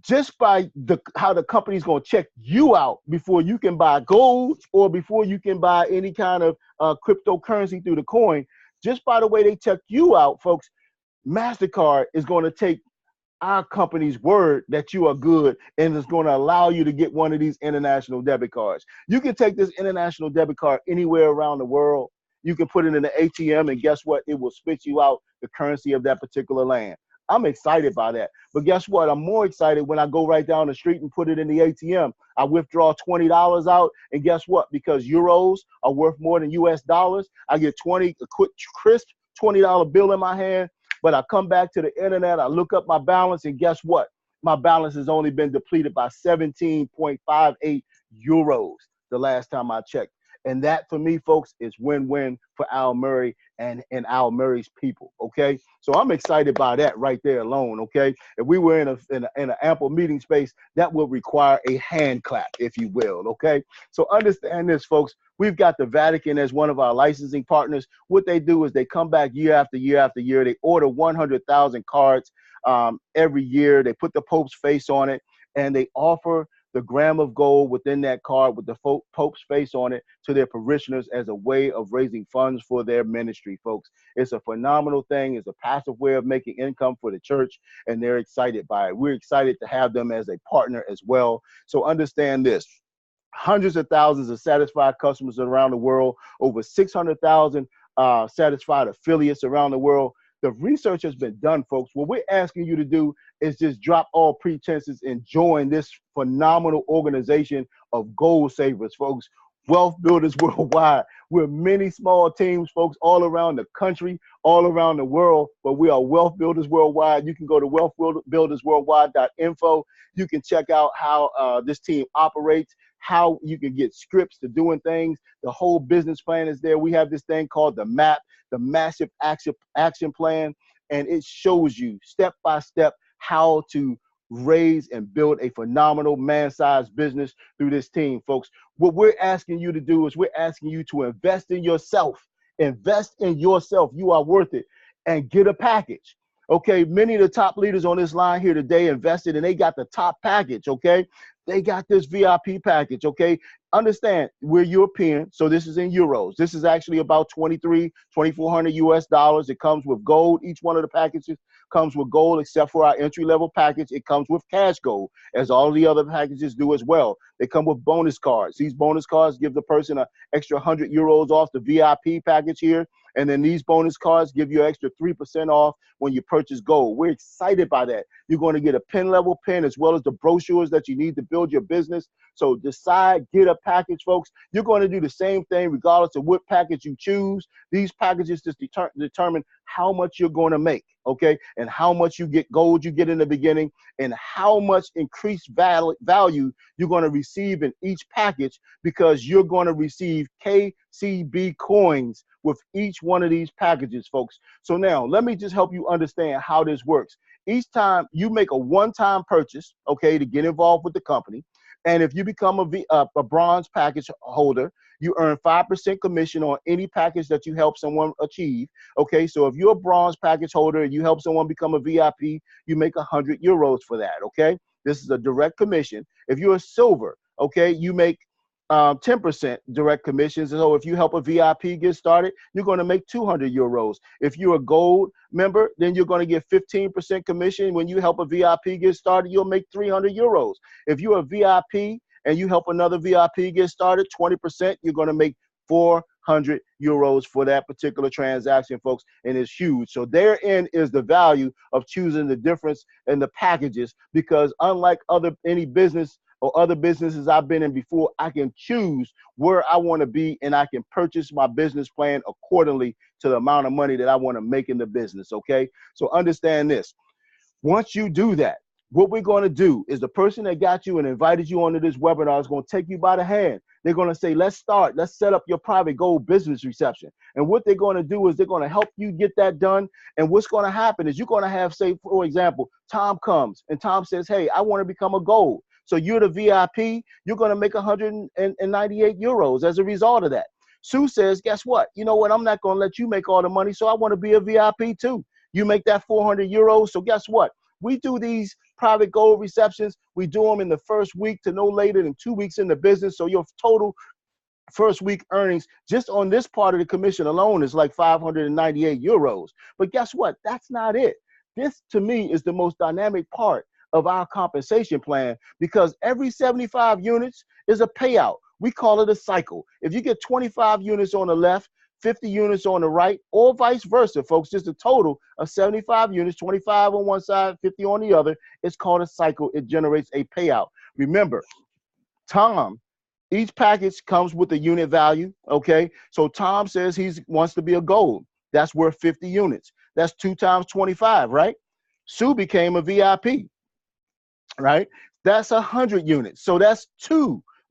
Just by how the company's going to check you out before you can buy gold or before you can buy any kind of cryptocurrency through the coin, just by the way they check you out, folks, MasterCard is going to take our company's word that you are good and it's going to allow you to get one of these international debit cards. You can take this international debit card anywhere around the world. You can put it in the ATM and guess what? It will spit you out the currency of that particular land. I'm excited by that. But guess what? I'm more excited when I go right down the street and put it in the ATM. I withdraw $20 out, and guess what? Because euros are worth more than US dollars, I get a quick, crisp $20 bill in my hand. But I come back to the internet, I look up my balance, and guess what? My balance has only been depleted by 17.58 euros the last time I checked. And that, for me, folks, is win-win for Al Murray and Al Murray's people, okay? So I'm excited by that right there alone, okay? If we were in an ample meeting space, that would require a hand clap, if you will, okay? So understand this, folks. We've got the Vatican as one of our licensing partners. What they do is they come back year after year after year. They order 100,000 cards every year. They put the Pope's face on it, and they offer the gram of gold within that card with the Pope's face on it to their parishioners as a way of raising funds for their ministry, folks. It's a phenomenal thing. It's a passive way of making income for the church, and they're excited by it. We're excited to have them as a partner as well. So understand this. Hundreds of thousands of satisfied customers around the world, over 600,000 satisfied affiliates around the world. The research has been done, folks. What we're asking you to do is just drop all pretenses and join this phenomenal organization of goal savers, folks. Wealth Builders Worldwide. We're many small teams, folks, all around the country, all around the world, but we are Wealth Builders Worldwide. You can go to wealthbuildersworldwide.info. You can check out how this team operates, how you can get scripts to doing things. The whole business plan is there. We have this thing called the MAP, the Massive Action Plan, and it shows you step by step how to raise and build a phenomenal man-sized business through this team, folks. What we're asking you to do is we're asking you to invest in yourself. Invest in yourself. You are worth it. And get a package. Okay, many of the top leaders on this line here today invested and they got the top package, okay? They got this VIP package, okay? Understand, we're European, so this is in euros. This is actually about 2,400 US dollars. It comes with gold. Each one of the packages comes with gold, except for our entry-level package. It comes with cash gold, as all the other packages do as well. They come with bonus cards. These bonus cards give the person an extra 100 euros off the VIP package here. And then these bonus cards give you an extra 3% off when you purchase gold. We're excited by that. You're going to get a pen level pen as well as the brochures that you need to build your business. So decide, get a package, folks. You're going to do the same thing regardless of what package you choose. These packages just determine how much you're going to make. okay, and how much you get gold you get in the beginning, and how much increased value you're going to receive in each package, because you're going to receive KCB coins with each one of these packages, folks. So now let me just help you understand how this works. Each time you make a one-time purchase, okay, to get involved with the company, and if you become a bronze package holder, you earn 5% commission on any package that you help someone achieve. Okay, so if you're a bronze package holder and you help someone become a VIP, you make 100 euros for that. Okay, this is a direct commission. If you're a silver, okay, you make 10% direct commissions. So if you help a VIP get started, you're going to make 200 euros. If you're a gold member, then you're going to get 15% commission. When you help a VIP get started, you'll make 300 euros. If you're a VIP and you help another VIP get started, 20%, you're going to make 400 euros for that particular transaction, folks, and it's huge. So therein is the value of choosing the difference in the packages, because unlike any business or other businesses I've been in before, I can choose where I want to be, and I can purchase my business plan accordingly to the amount of money that I want to make in the business, okay? So understand this. Once you do that, what we're going to do is the person that got you and invited you onto this webinar is going to take you by the hand. They're going to say, let's set up your private gold business reception. And what they're going to do is they're going to help you get that done. And what's going to happen is you're going to have, say, for example, Tom comes and Tom says, hey, I want to become a gold. So you're the VIP, you're going to make 198 euros as a result of that. Sue says, guess what? You know what? I'm not going to let you make all the money, so I want to be a VIP too. You make that 400 euros. So guess what? We do these private gold receptions. We do them in the first week to no later than 2 weeks in the business. So your total first week earnings just on this part of the commission alone is like 598 euros. But guess what? That's not it. This to me is the most dynamic part of our compensation plan, because every 75 units is a payout. We call it a cycle. If you get 25 units on the left, 50 units on the right, or vice versa, folks, just a total of 75 units, 25 on one side, 50 on the other. It's called a cycle. It generates a payout. Remember, Tom, each package comes with a unit value, okay? So Tom says he wants to be a gold. That's worth 50 units. That's 2 times 25, right? Sue became a VIP, right? That's 100 units. So that's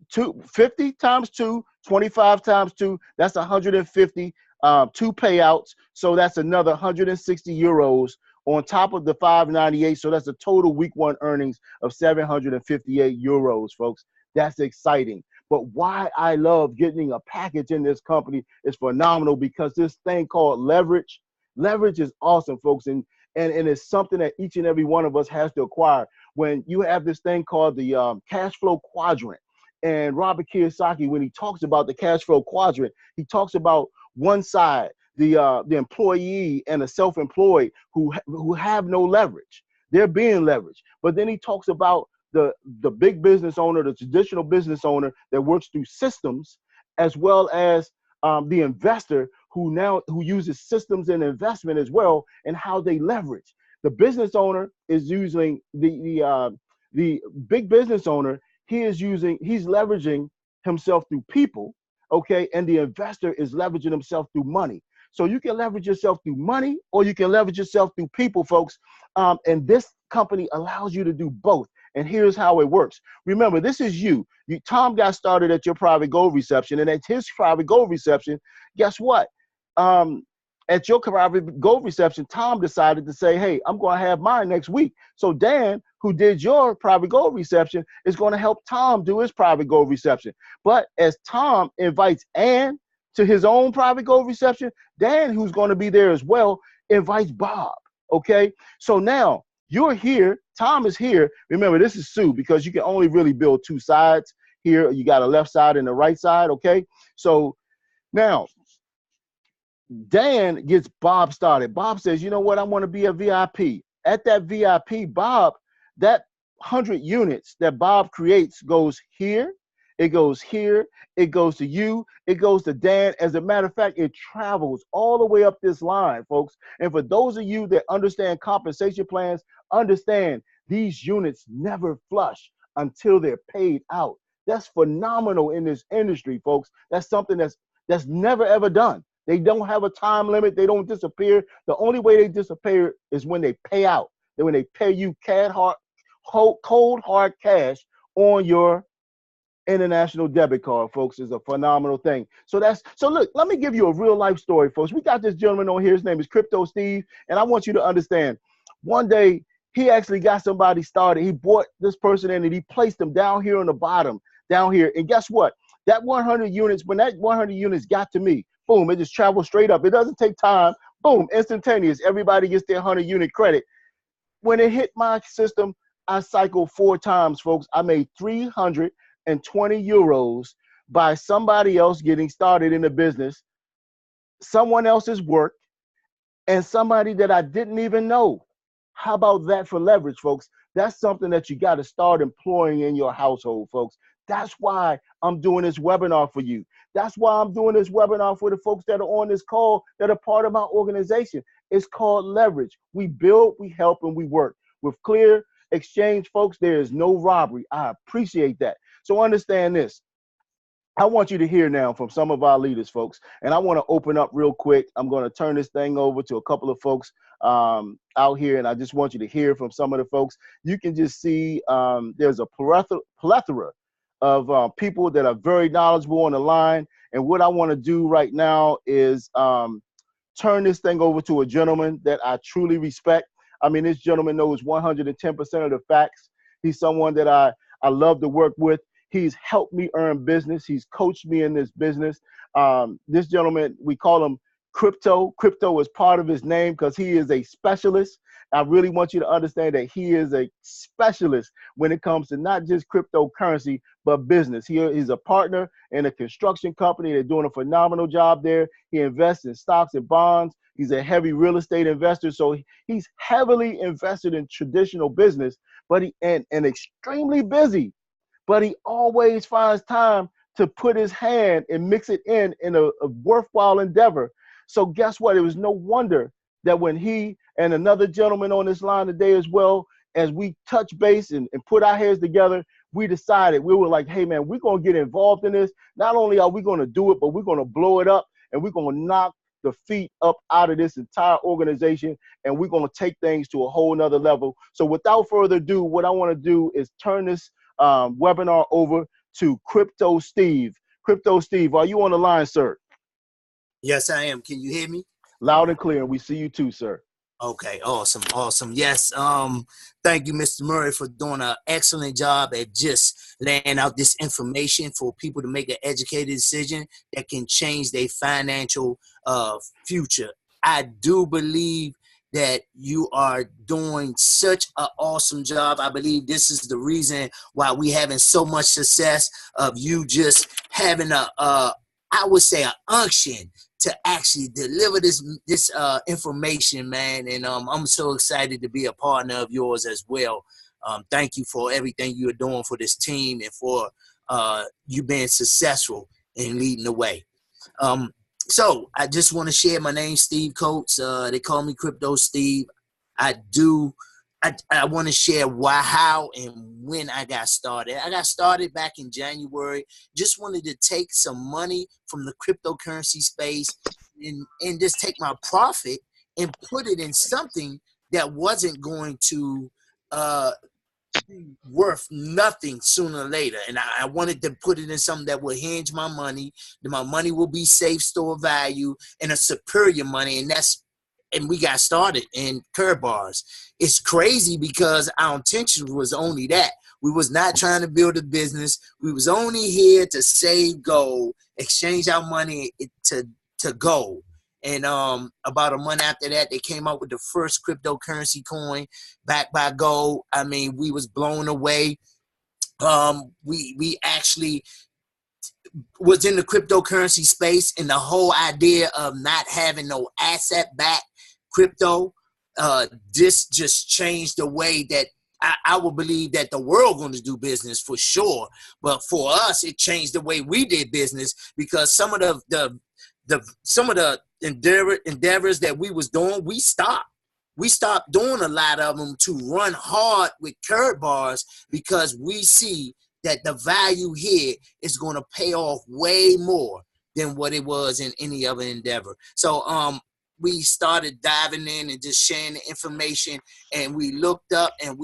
50 times 2, 25 times 2, that's 150, 2 payouts. So that's another 160 euros on top of the 598. So that's a total week 1 earnings of 758 euros, folks. That's exciting. But why I love getting a package in this company is phenomenal, because this thing called leverage is awesome, folks. And it's something that each and every one of us has to acquire. When you have this thing called the cash flow quadrant, and Robert Kiyosaki, when he talks about the cash flow quadrant, he talks about one side, the employee and the self-employed who have no leverage. They're being leveraged. But then he talks about the big business owner, the traditional business owner that works through systems, as well as the investor who uses systems and investment as well, and how they leverage. The business owner is using the big business owner. He's leveraging himself through people, okay, and the investor is leveraging himself through money. So you can leverage yourself through money, or you can leverage yourself through people, folks. And this company allows you to do both. And here's how it works. Remember, this is you. Tom got started at your private gold reception, and at his private gold reception, guess what? At your private gold reception, Tom decided to say, hey, I'm going to have mine next week. So Dan, who did your private gold reception, is going to help Tom do his private gold reception. But as Tom invites Ann to his own private gold reception, Dan, who's going to be there as well, invites Bob, okay? So now you're here, Tom is here. Remember, this is Sue, because you can only really build 2 sides here. You got a left side and a right side, okay? So now Dan gets Bob started. Bob says, you know what? I want to be a VIP. At that VIP, Bob, that 100 units that Bob creates goes here. It goes here. It goes to you. It goes to Dan. As a matter of fact, it travels all the way up this line, folks. And for those of you that understand compensation plans, understand these units never flush until they're paid out. That's phenomenal in this industry, folks. That's something that's never, ever done. They don't have a time limit. They don't disappear. The only way they disappear is when they pay out. Then when they pay you cold hard cash on your international debit card, folks, is a phenomenal thing. So look, let me give you a real life story, folks. We got this gentleman on here. His name is Crypto Steve, and I want you to understand. One day he actually got somebody started. He brought this person in and he placed them down here on the bottom, down here. And guess what? That 100 units, when that 100 units got to me, boom, it just traveled straight up. It doesn't take time. Boom, instantaneous. Everybody gets their 100 unit credit. When it hit my system, I cycled 4 times, folks. I made 320 euros by somebody else getting started in the business, someone else's work, and somebody that I didn't even know. How about that for leverage, folks? That's something that you got to start employing in your household, folks. That's why I'm doing this webinar for you. That's why I'm doing this webinar for the folks that are on this call that are part of my organization. It's called leverage. We build, we help, and we work. With clear exchange, folks, there is no robbery. I appreciate that. So understand this. I want you to hear now from some of our leaders, folks, and I want to open up real quick. I'm going to turn this thing over to a couple of folks out here, and I just want you to hear from some of the folks. You can just see there's a plethora of people that are very knowledgeable on the line, and what I want to do right now is turn this thing over to a gentleman that I truly respect. I mean, this gentleman knows 110% of the facts. He's someone that I love to work with. He's helped me earn business. He's coached me in this business. This gentleman, we call him Crypto. Crypto is part of his name because he is a specialist. I really want you to understand that he is a specialist when it comes to not just cryptocurrency, but business. He's a partner in a construction company. They're doing a phenomenal job there. He invests in stocks and bonds. He's a heavy real estate investor. So he's heavily invested in traditional business, but and extremely busy. But he always finds time to put his hand and mix it in a worthwhile endeavor. So guess what? It was no wonder that when he and another gentleman on this line today as well, as we touch base and put our heads together, we decided, we were like, hey man, we're going to get involved in this. Not only are we going to do it, but we're going to blow it up and we're going to knock the feet up out of this entire organization, and we're going to take things to a whole nother level. So without further ado, what I want to do is turn this webinar over to Crypto Steve. Crypto Steve, are you on the line, sir? Yes, I am. Can you hear me? Loud and clear, and we see you too, sir. Okay, awesome. Yes, thank you, Mr. Murray, for doing an excellent job at just laying out this information for people to make an educated decision that can change their financial future. I do believe that you are doing such an awesome job. I believe this is the reason why we having so much success of you just having I would say an unction to actually deliver this information, man. And I'm so excited to be a partner of yours as well. Thank you for everything you're doing for this team and for you being successful in leading the way. So I just want to share my name, Steve Coates. They call me Crypto Steve. I want to share why, how, and when I got started. I got started back in January. Just wanted to take some money from the cryptocurrency space and just take my profit and put it in something that wasn't going to be worth nothing sooner or later. And I wanted to put it in something that will hinge my money, that my money will be safe, store value, and a superior money. And we got started in Karatbars. It's crazy because our intention was only that. We was not trying to build a business. We was only here to save gold, exchange our money to gold. And about a month after that, they came out with the first cryptocurrency coin backed by gold. I mean, we was blown away. We actually was in the cryptocurrency space, and the whole idea of not having no asset-backed crypto, this just changed the way that I would believe that the world going to do business for sure. But for us, it changed the way we did business, because some of the endeavors that we was doing, we stopped. We stopped doing a lot of them to run hard with Karatbars, because we see that the value here is going to pay off way more. than what it was in any other endeavor. So we started diving in and just sharing the information, and we looked up and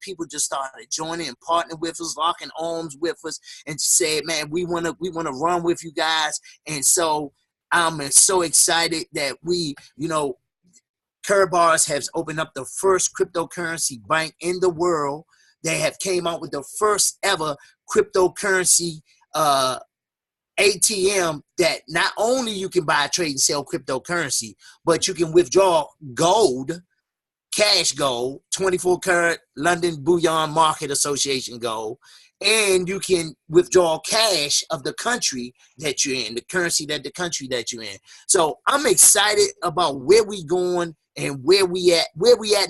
people just started joining and partnering with us, locking arms with us, and just said, man, we want to run with you guys. And so I'm so excited that Karatbars has opened up the first cryptocurrency bank in the world. They have came out with the first ever cryptocurrency ATM that not only you can buy, trade, and sell cryptocurrency, but you can withdraw gold, cash gold, 24 karat London Bullion Market Association gold, and you can withdraw cash of the country that you're in, the currency that the country that you're in. So I'm excited about where we going and where we at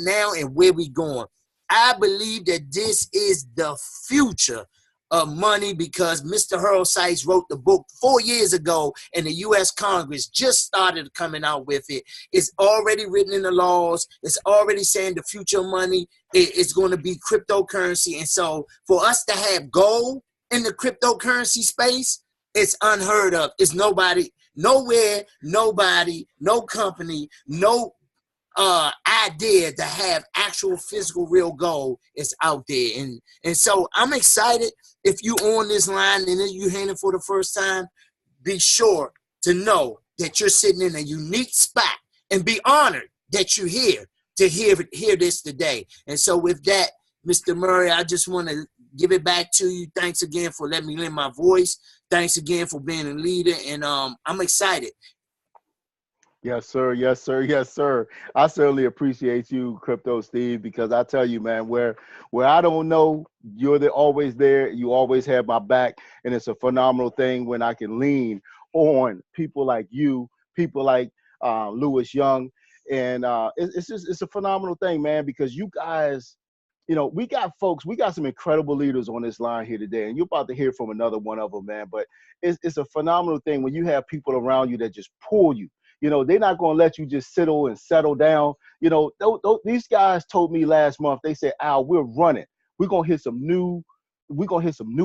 now and where we going. I believe that this is the future of money, because Mr. Harold Sykes wrote the book 4 years ago, and the U.S. Congress just started coming out with it. It's already written in the laws. It's already saying the future of money is going to be cryptocurrency. And so for us to have gold in the cryptocurrency space, it's unheard of. It's nobody, nowhere, nobody, no company, no idea to have actual physical real gold is out there. And so I'm excited. If you on this line and you hearing it for the first time, be sure to know that you're sitting in a unique spot, and be honored that you're here to hear this today. And so with that, Mr. Murray, I just want to give it back to you. Thanks again for letting me lend my voice. Thanks again for being a leader, and I'm excited. Yes, sir. Yes, sir. Yes, sir. I certainly appreciate you, Crypto Steve, because I tell you, man, where I don't know, you're always there. You always have my back, and it's a phenomenal thing when I can lean on people like you, people like Lewis Young, and it's a phenomenal thing, man, because you guys, we got some incredible leaders on this line here today, and you're about to hear from another one of them, man. But it's a phenomenal thing when you have people around you that just pull you. They're not going to let you just settle down. These guys told me last month, they said, Al, we're running. We're going to hit some new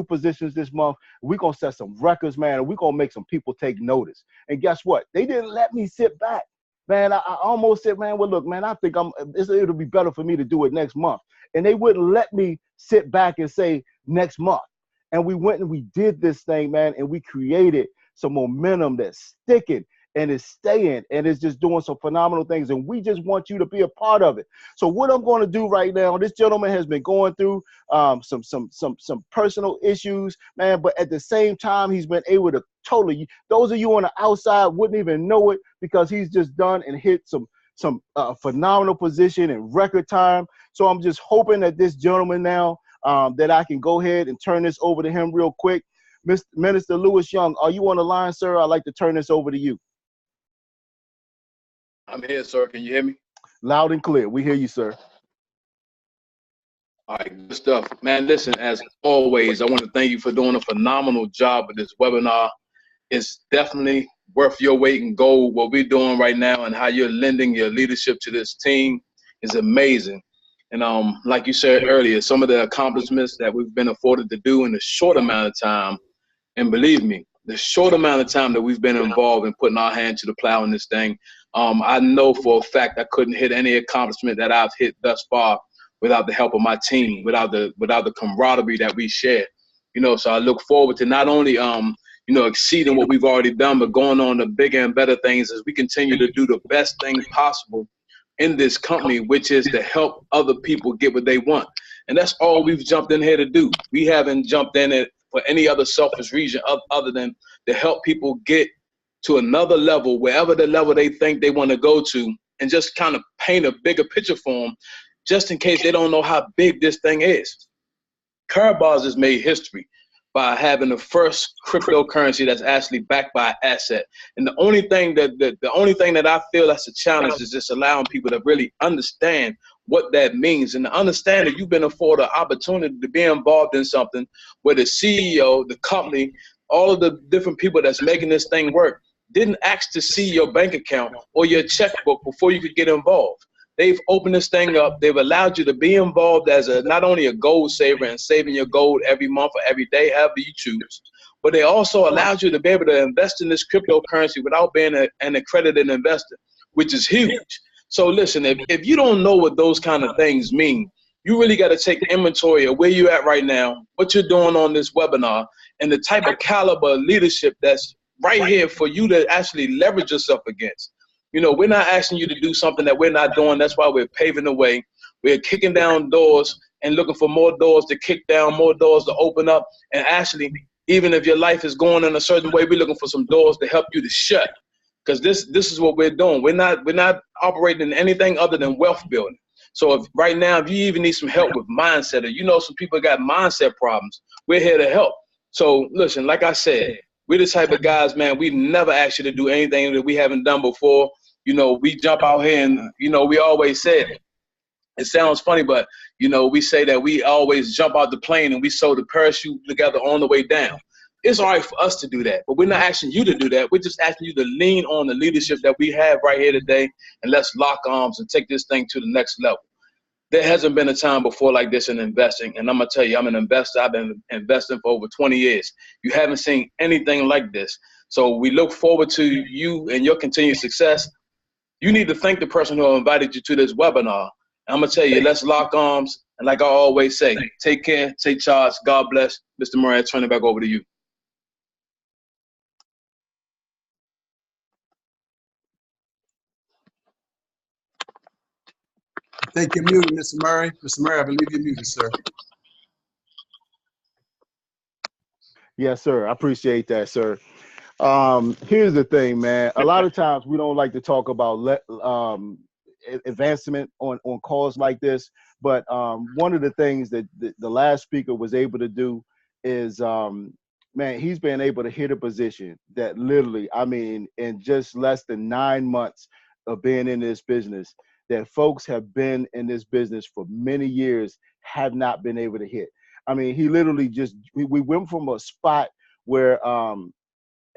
positions this month. We're going to set some records, man, and we're going to make some people take notice. And guess what? They didn't let me sit back. Man, I almost said, man, well, look, man, I think it'll be better for me to do it next month. And they wouldn't let me sit back and say next month. And we went and we did this thing, man, and we created some momentum that's sticking. And it's staying, and it's just doing some phenomenal things, and we just want you to be a part of it. So what I'm going to do right now, this gentleman has been going through some personal issues, man, but at the same time, he's been able to totally, those of you on the outside wouldn't even know it, because he's just done and hit some phenomenal position in record time. So I'm just hoping that this gentleman now, that I can go ahead and turn this over to him real quick. Minister Lewis Young, are you on the line, sir? I'd like to turn this over to you. I'm here, sir. Can you hear me? Loud and clear. We hear you, sir. All right, good stuff. Man, listen, as always, I want to thank you for doing a phenomenal job with this webinar. It's definitely worth your weight in gold. What we're doing right now and how you're lending your leadership to this team is amazing. And like you said earlier, some of the accomplishments that we've been afforded to do in a short amount of time, and believe me, the short amount of time that we've been involved in putting our hand to the plow in this thing, I know for a fact I couldn't hit any accomplishment that I've hit thus far without the help of my team, without the camaraderie that we share. So I look forward to not only exceeding what we've already done, but going on to bigger and better things as we continue to do the best thing possible in this company, which is to help other people get what they want. And that's all we've jumped in here to do. We haven't jumped in it for any other selfish reason other than to help people get to another level, wherever the level they think they want to go to, and just kind of paint a bigger picture for them, just in case they don't know how big this thing is. Karatbars has made history by having the first cryptocurrency that's actually backed by an asset. And the only thing that I feel that's a challenge is just allowing people to really understand what that means, and to understand that you've been afforded an opportunity to be involved in something where the CEO, the company, all of the different people that's making this thing work didn't ask to see your bank account or your checkbook before you could get involved. They've opened this thing up. They've allowed you to be involved as not only a gold saver and saving your gold every month or every day, however you choose, but it also allows you to be able to invest in this cryptocurrency without being an accredited investor, which is huge. So listen, if you don't know what those kind of things mean, you really got to take inventory of where you're at right now, what you're doing on this webinar, and the type of caliber of leadership that's right here for you to actually leverage yourself against. You know, we're not asking you to do something that we're not doing. That's why we're paving the way. We're kicking down doors and looking for more doors to kick down, more doors to open up. And actually, even if your life is going in a certain way, we're looking for some doors to help you to shut. Because this is what we're doing. We're not operating in anything other than wealth building. So if right now, if you even need some help with mindset, or you know some people got mindset problems, we're here to help. So listen, like I said, we're the type of guys, man, we never ask you to do anything that we haven't done before. You know, we jump out here and, you know, we always said, it sounds funny, but, you know, we say that we always jump out the plane and we sew the parachute together on the way down. It's all right for us to do that, but we're not asking you to do that. We're just asking you to lean on the leadership that we have right here today, and let's lock arms and take this thing to the next level. There hasn't been a time before like this in investing, and I'm going to tell you, I'm an investor. I've been investing for over 20 years. You haven't seen anything like this. So we look forward to you and your continued success. You need to thank the person who invited you to this webinar. I'm going to tell you, let's lock arms. And like I always say, take care, take charge. God bless. Mr. Murray, I turn it back over to you. I think you're muted, Mr. Murray. Mr. Murray, I believe you're muted, sir. Yes, sir. I appreciate that, sir. Here's the thing, man. A lot of times we don't like to talk about advancement on calls like this, but one of the things that the last speaker was able to do is, man, he's been able to hit a position that literally, I mean, in just less than 9 months of being in this business, that folks have been in this business for many years have not been able to hit. I mean, he literally just, we went from a spot where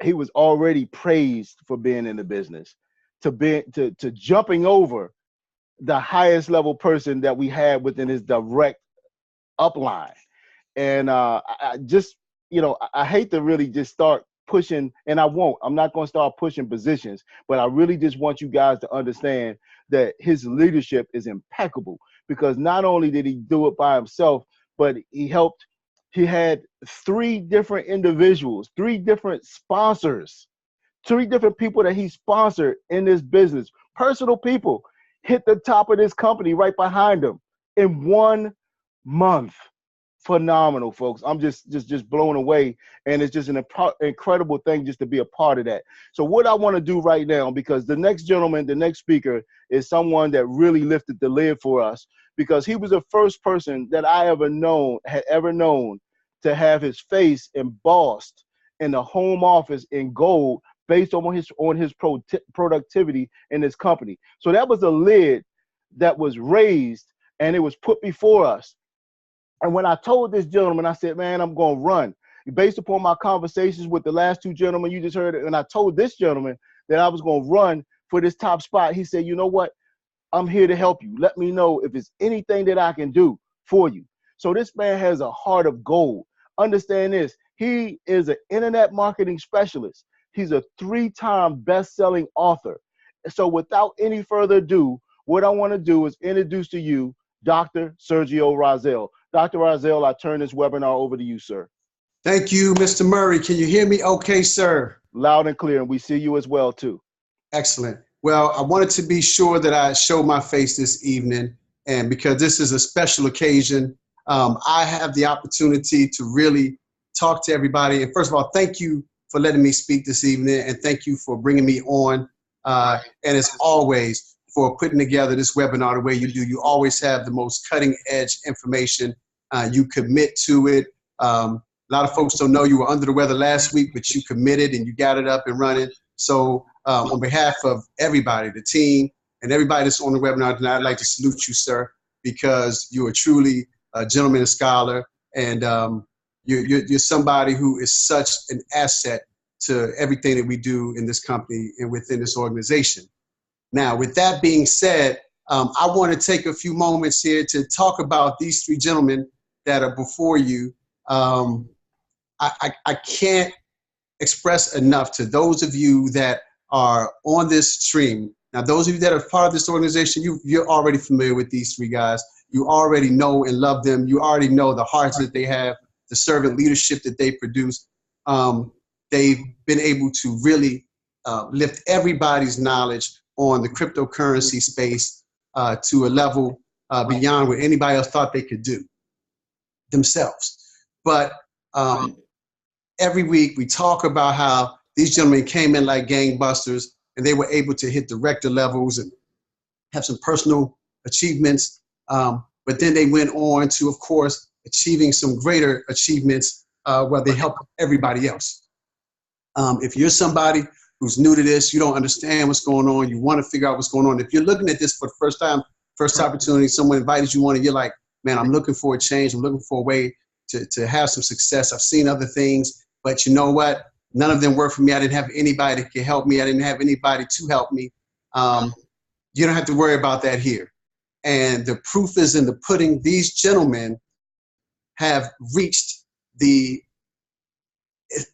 he was already praised for being in the business to jumping over the highest level person that we had within his direct upline. And I just, you know, I hate to really just start pushing, and I won't. I'm not going to start pushing positions, but I really just want you guys to understand that his leadership is impeccable, because not only did he do it by himself, but he had 3 different individuals, 3 different sponsors, 3 different people that he sponsored in this business, personal people, hit the top of this company right behind him in 1 month. Phenomenal, folks. I'm just blown away, and it's just an incredible thing just to be a part of that. So what I want to do right now, because the next gentleman, the next speaker, is someone that really lifted the lid for us, because he was the first person that I had ever known to have his face embossed in the home office in gold based on his productivity in his company. So that was a lid that was raised, and it was put before us. And when I told this gentleman, I said, man, I'm going to run. Based upon my conversations with the last 2 gentlemen you just heard, and I told this gentleman that I was going to run for this top spot, he said, you know what? I'm here to help you. Let me know if it's anything that I can do for you. So this man has a heart of gold. Understand this. He is an internet marketing specialist. He's a 3-time best-selling author. So without any further ado, what I want to do is introduce to you Dr. Sergio Rozelle. Dr. Rozelle, I turn this webinar over to you, sir. Thank you, Mr. Murray. Can you hear me okay, sir? Loud and clear, and we see you as well, too. Excellent. Well, I wanted to be sure that I show my face this evening, and because this is a special occasion, I have the opportunity to really talk to everybody. And first of all, thank you for letting me speak this evening, and thank you for bringing me on. And as always, for putting together this webinar the way you do. You always have the most cutting edge information. You commit to it. A lot of folks don't know you were under the weather last week, but you committed and you got it up and running. So on behalf of everybody, the team, and everybody that's on the webinar tonight, I'd like to salute you, sir, because you are truly a gentleman and scholar, and you're somebody who is such an asset to everything that we do in this company and within this organization. Now, with that being said, I want to take a few moments here to talk about these 3 gentlemen that are before you. I can't express enough to those of you that are on this stream. Now, those of you that are part of this organization, you're already familiar with these three guys. You already know and love them. You already know the hearts that they have, the servant leadership that they produce. They've been able to really lift everybody's knowledge on the cryptocurrency space to a level beyond what anybody else thought they could do themselves. But every week we talk about how these gentlemen came in like gangbusters and they were able to hit director levels and have some personal achievements. But then they went on to, of course, achieving some greater achievements where they help everybody else. If you're somebody who's new to this, you don't understand what's going on, you want to figure out what's going on. If you're looking at this for the first time, first opportunity, someone invited you on and you're like, man, I'm looking for a change. I'm looking for a way to have some success. I've seen other things, but you know what? None of them worked for me. I didn't have anybody that could help me. I didn't have anybody to help me. You don't have to worry about that here. And the proof is in the pudding. These gentlemen have reached the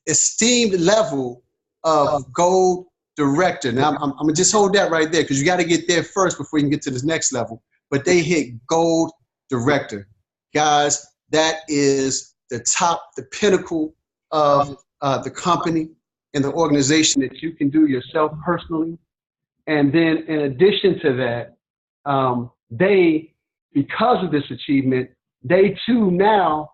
esteemed level of gold director. Now, I'm going to just hold that right there because you got to get there first before you can get to this next level. But they hit gold director. Guys, that is the top, the pinnacle of the company and the organization that you can do yourself personally. And then in addition to that, they, because of this achievement, they too now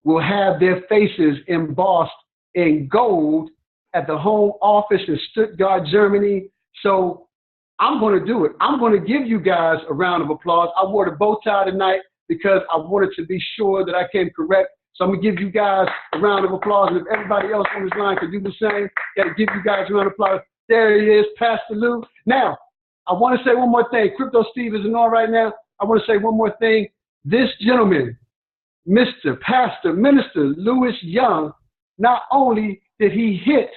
will have their faces embossed in gold at the home office in Stuttgart, Germany. So I'm going to do it. I'm going to give you guys a round of applause. I wore the bow tie tonight because I wanted to be sure that I came correct. So I'm going to give you guys a round of applause. And if everybody else on this line could do the same, got to give you guys a round of applause. There he is, Pastor Lou. Now, I want to say one more thing. Crypto Steve isn't on right now. I want to say one more thing. This gentleman, Mr. Pastor Minister Louis Young, not only did he hit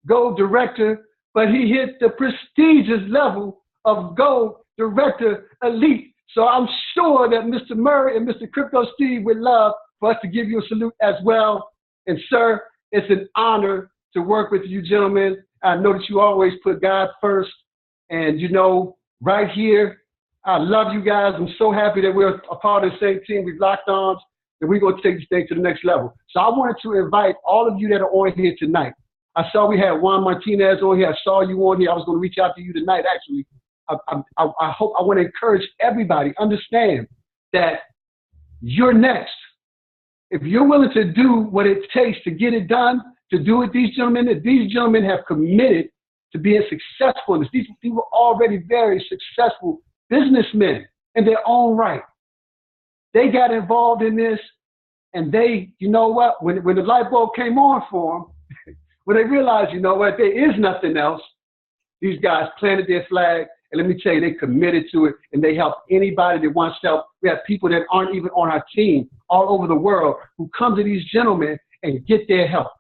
Gold Director, but he hit the prestigious level of Gold Director Elite. So I'm sure that Mr. Murray and Mr. Crypto Steve would love for us to give you a salute as well. And sir, it's an honor to work with you gentlemen. I know that you always put God first. And you know, right here, I love you guys. I'm so happy that we're a part of the same team. We've locked arms and we're going to take this thing to the next level. So I wanted to invite all of you that are on here tonight. I saw we had Juan Martinez on here. I saw you on here. I was going to reach out to you tonight, actually. I hope, I want to encourage everybody, understand that you're next. If you're willing to do what it takes to get it done, to do it, these gentlemen have committed to being successful in this. These were already very successful businessmen in their own right. They got involved in this, and they, you know what, when the light bulb came on for them, when they realized, you know what, there is nothing else, these guys planted their flag, and let me tell you, they committed to it, and they help anybody that wants help. We have people that aren't even on our team all over the world who come to these gentlemen and get their help.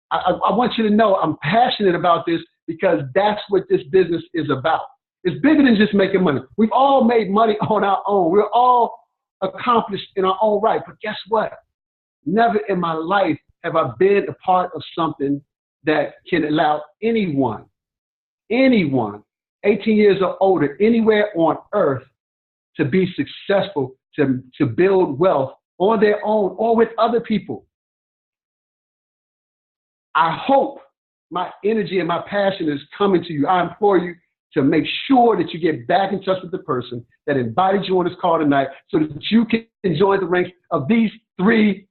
I want you to know I'm passionate about this because that's what this business is about. It's bigger than just making money. We've all made money on our own. We're all accomplished in our own right. But guess what? Never in my life have I been a part of something that can allow anyone, 18 years or older, anywhere on earth to be successful, to build wealth on their own or with other people. I hope my energy and my passion is coming to you. I implore you to make sure that you get back in touch with the person that invited you on this call tonight so that you can join the ranks of these three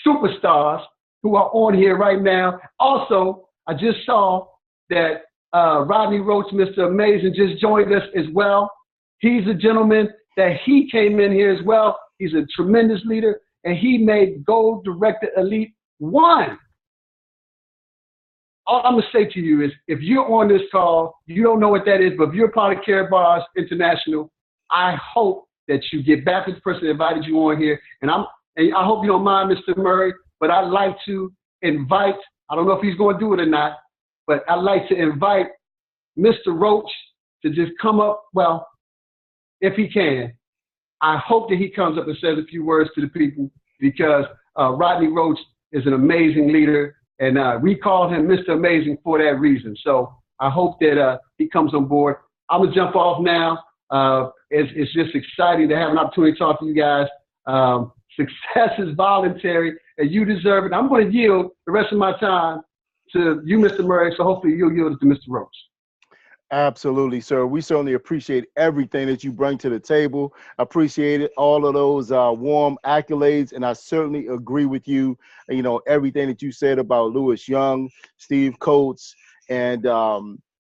superstars who are on here right now. Also, I just saw that Rodney Roach, Mr. Amazing, just joined us as well. He's a gentleman that he came in here as well. He's a tremendous leader, and he made Gold Director Elite 1. All I'm going to say to you is, if you're on this call, you don't know what that is, but if you're part of Karatbars International, I hope that you get back with the person that invited you on here. And I hope you don't mind, Mr. Murray, but I'd like to invite, I don't know if he's going to do it or not, but I'd like to invite Mr. Roach to just come up, well, if he can. I hope that he comes up and says a few words to the people because Rodney Roach is an amazing leader, and we call him Mr. Amazing for that reason. So I hope that he comes on board. I'm going to jump off now. It's just exciting to have an opportunity to talk to you guys. Success is voluntary, and you deserve it. I'm going to yield the rest of my time to you, Mr. Murray, so hopefully you'll yield it to Mr. Roach. Absolutely, sir. We certainly appreciate everything that you bring to the table. Appreciate it, all of those warm accolades, and I certainly agree with you. You know, everything that you said about Lewis Young, Steve Coates, and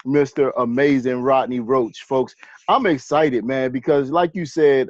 Mr. Amazing Rodney Roach, folks. I'm excited, man, because like you said,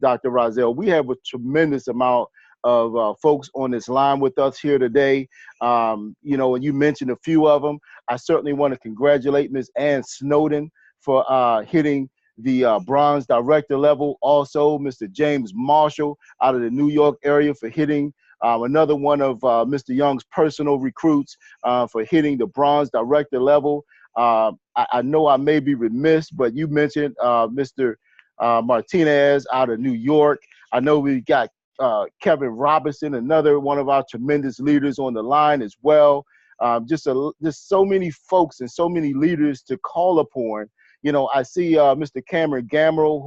Dr. Rozelle, we have a tremendous amount of folks on this line with us here today. You know, and you mentioned a few of them. I certainly want to congratulate Ms. Ann Snowden for hitting the bronze director level. Also, Mr. James Marshall out of the New York area for hitting another one of Mr. Young's personal recruits for hitting the bronze director level. I know I may be remiss, but you mentioned Mr. Martinez out of New York. I know we got Kevin Robinson, another one of our tremendous leaders on the line as well. Just so many folks and so many leaders to call upon. You know, I see Mr. Cameron Gamrell,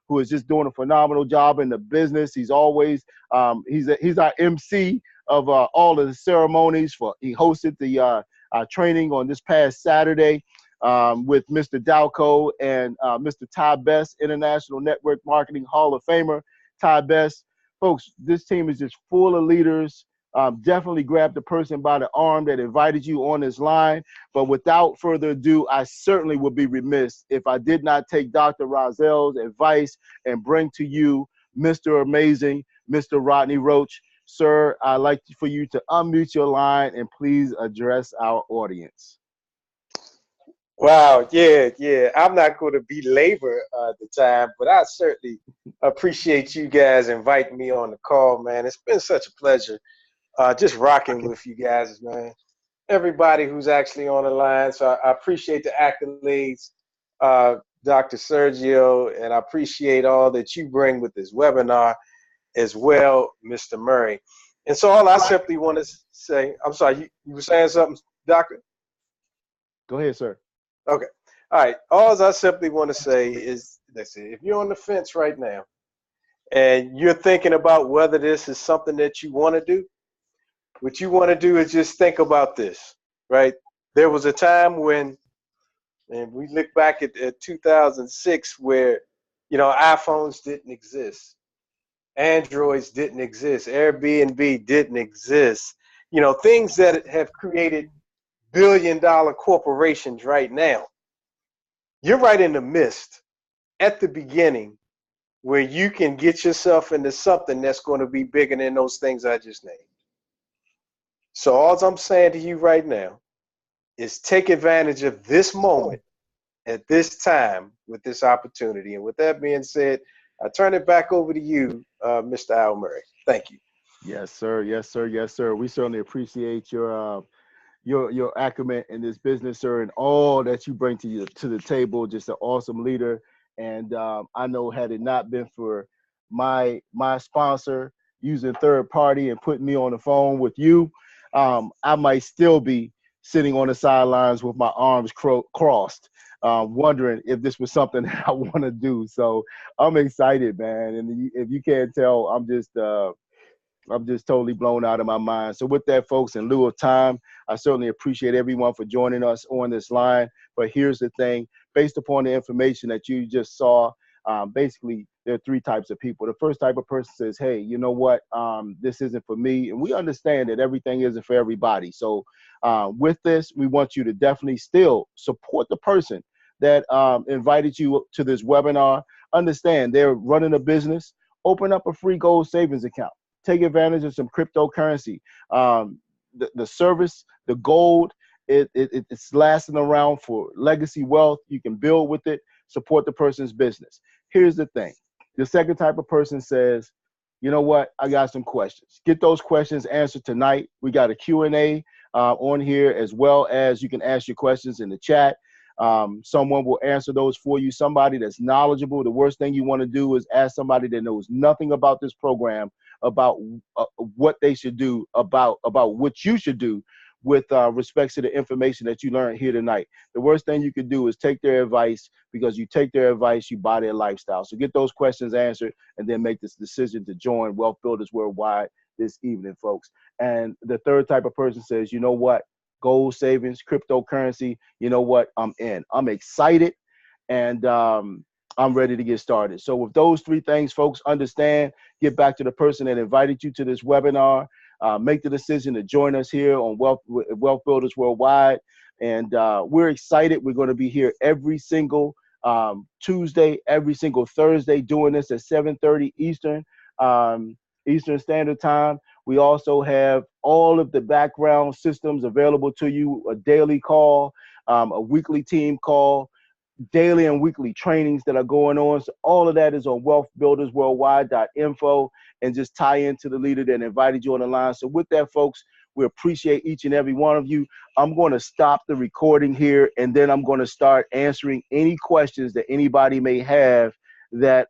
who is just doing a phenomenal job in the business. He's always he's our MC of all of the ceremonies. He hosted the training on this past Saturday with Mr. Dalco and Mr. Ty Best, International Network Marketing Hall of Famer. Ty Best, folks, this team is just full of leaders. Definitely grab the person by the arm that invited you on this line. But without further ado, I certainly would be remiss if I did not take Dr. Rozelle's advice and bring to you Mr. Amazing, Mr. Rodney Roach. Sir, I'd like for you to unmute your line and please address our audience. Wow, yeah. I'm not going to belabor the time, but I certainly appreciate you guys inviting me on the call, man. It's been such a pleasure just rocking with you guys, man. Everybody who's actually on the line, so I appreciate the accolades, Dr. Sergio, and I appreciate all that you bring with this webinar as well, Mr. Murray. And so all I simply want to say, I'm sorry, you were saying something, Doctor? Go ahead, sir. Okay. All right. All I simply want to say is, listen, if you're on the fence right now and you're thinking about whether this is something that you want to do, what you want to do is just think about this, right? There was a time when, and we look back at 2006 where, you know, iPhones didn't exist. Androids didn't exist. Airbnb didn't exist. You know, things that have created billion-dollar corporations right now. You're right in the midst at the beginning where you can get yourself into something that's going to be bigger than those things I just named. So all I'm saying to you right now is take advantage of this moment at this time with this opportunity. And with that being said, I turn it back over to you, Mr. Al Murray. Thank you. Yes, sir. Yes, sir. Yes, sir. We certainly appreciate your acumen in this business, sir, and all that you bring to the table. Just an awesome leader. And I know had it not been for my sponsor using third party and putting me on the phone with you, I might still be sitting on the sidelines with my arms crossed, wondering if this was something that I want to do. So I'm excited, man. And if you can't tell, I'm just totally blown out of my mind. So with that, folks, in lieu of time, I certainly appreciate everyone for joining us on this line. But here's the thing, based upon the information that you just saw, basically there are three types of people. The first type of person says, hey, you know what, this isn't for me. And we understand that everything isn't for everybody. So with this, we want you to definitely still support the person that invited you to this webinar. Understand they're running a business. Open up a free gold savings account. Take advantage of some cryptocurrency. The service, the gold, it's lasting around for legacy wealth. You can build with it, support the person's business. Here's the thing. The second type of person says, you know what, I got some questions. Get those questions answered tonight. We got a Q&A on here, as well as you can ask your questions in the chat. Someone will answer those for you. Somebody that's knowledgeable. The worst thing you want to do is ask somebody that knows nothing about this program about what they should do, about what you should do with respects to the information that you learned here tonight. The worst thing you could do is take their advice, because you take their advice, you buy their lifestyle. So get those questions answered and then make this decision to join Wealth Builders Worldwide this evening, folks. And the third type of person says, you know what? Gold savings, cryptocurrency, you know what? I'm in. I'm excited, and I'm ready to get started. So with those three things, folks, understand, get back to the person that invited you to this webinar. Make the decision to join us here on Wealth Builders Worldwide. And we're excited. We're going to be here every single Tuesday, every single Thursday, doing this at 7:30 Eastern Standard Time. We also have all of the background systems available to you: a daily call, a weekly team call, daily and weekly trainings that are going on. So all of that is on wealthbuildersworldwide.info, and just tie into the leader that invited you on the line. So with that, folks, we appreciate each and every one of you. I'm going to stop the recording here, and then I'm going to start answering any questions that anybody may have that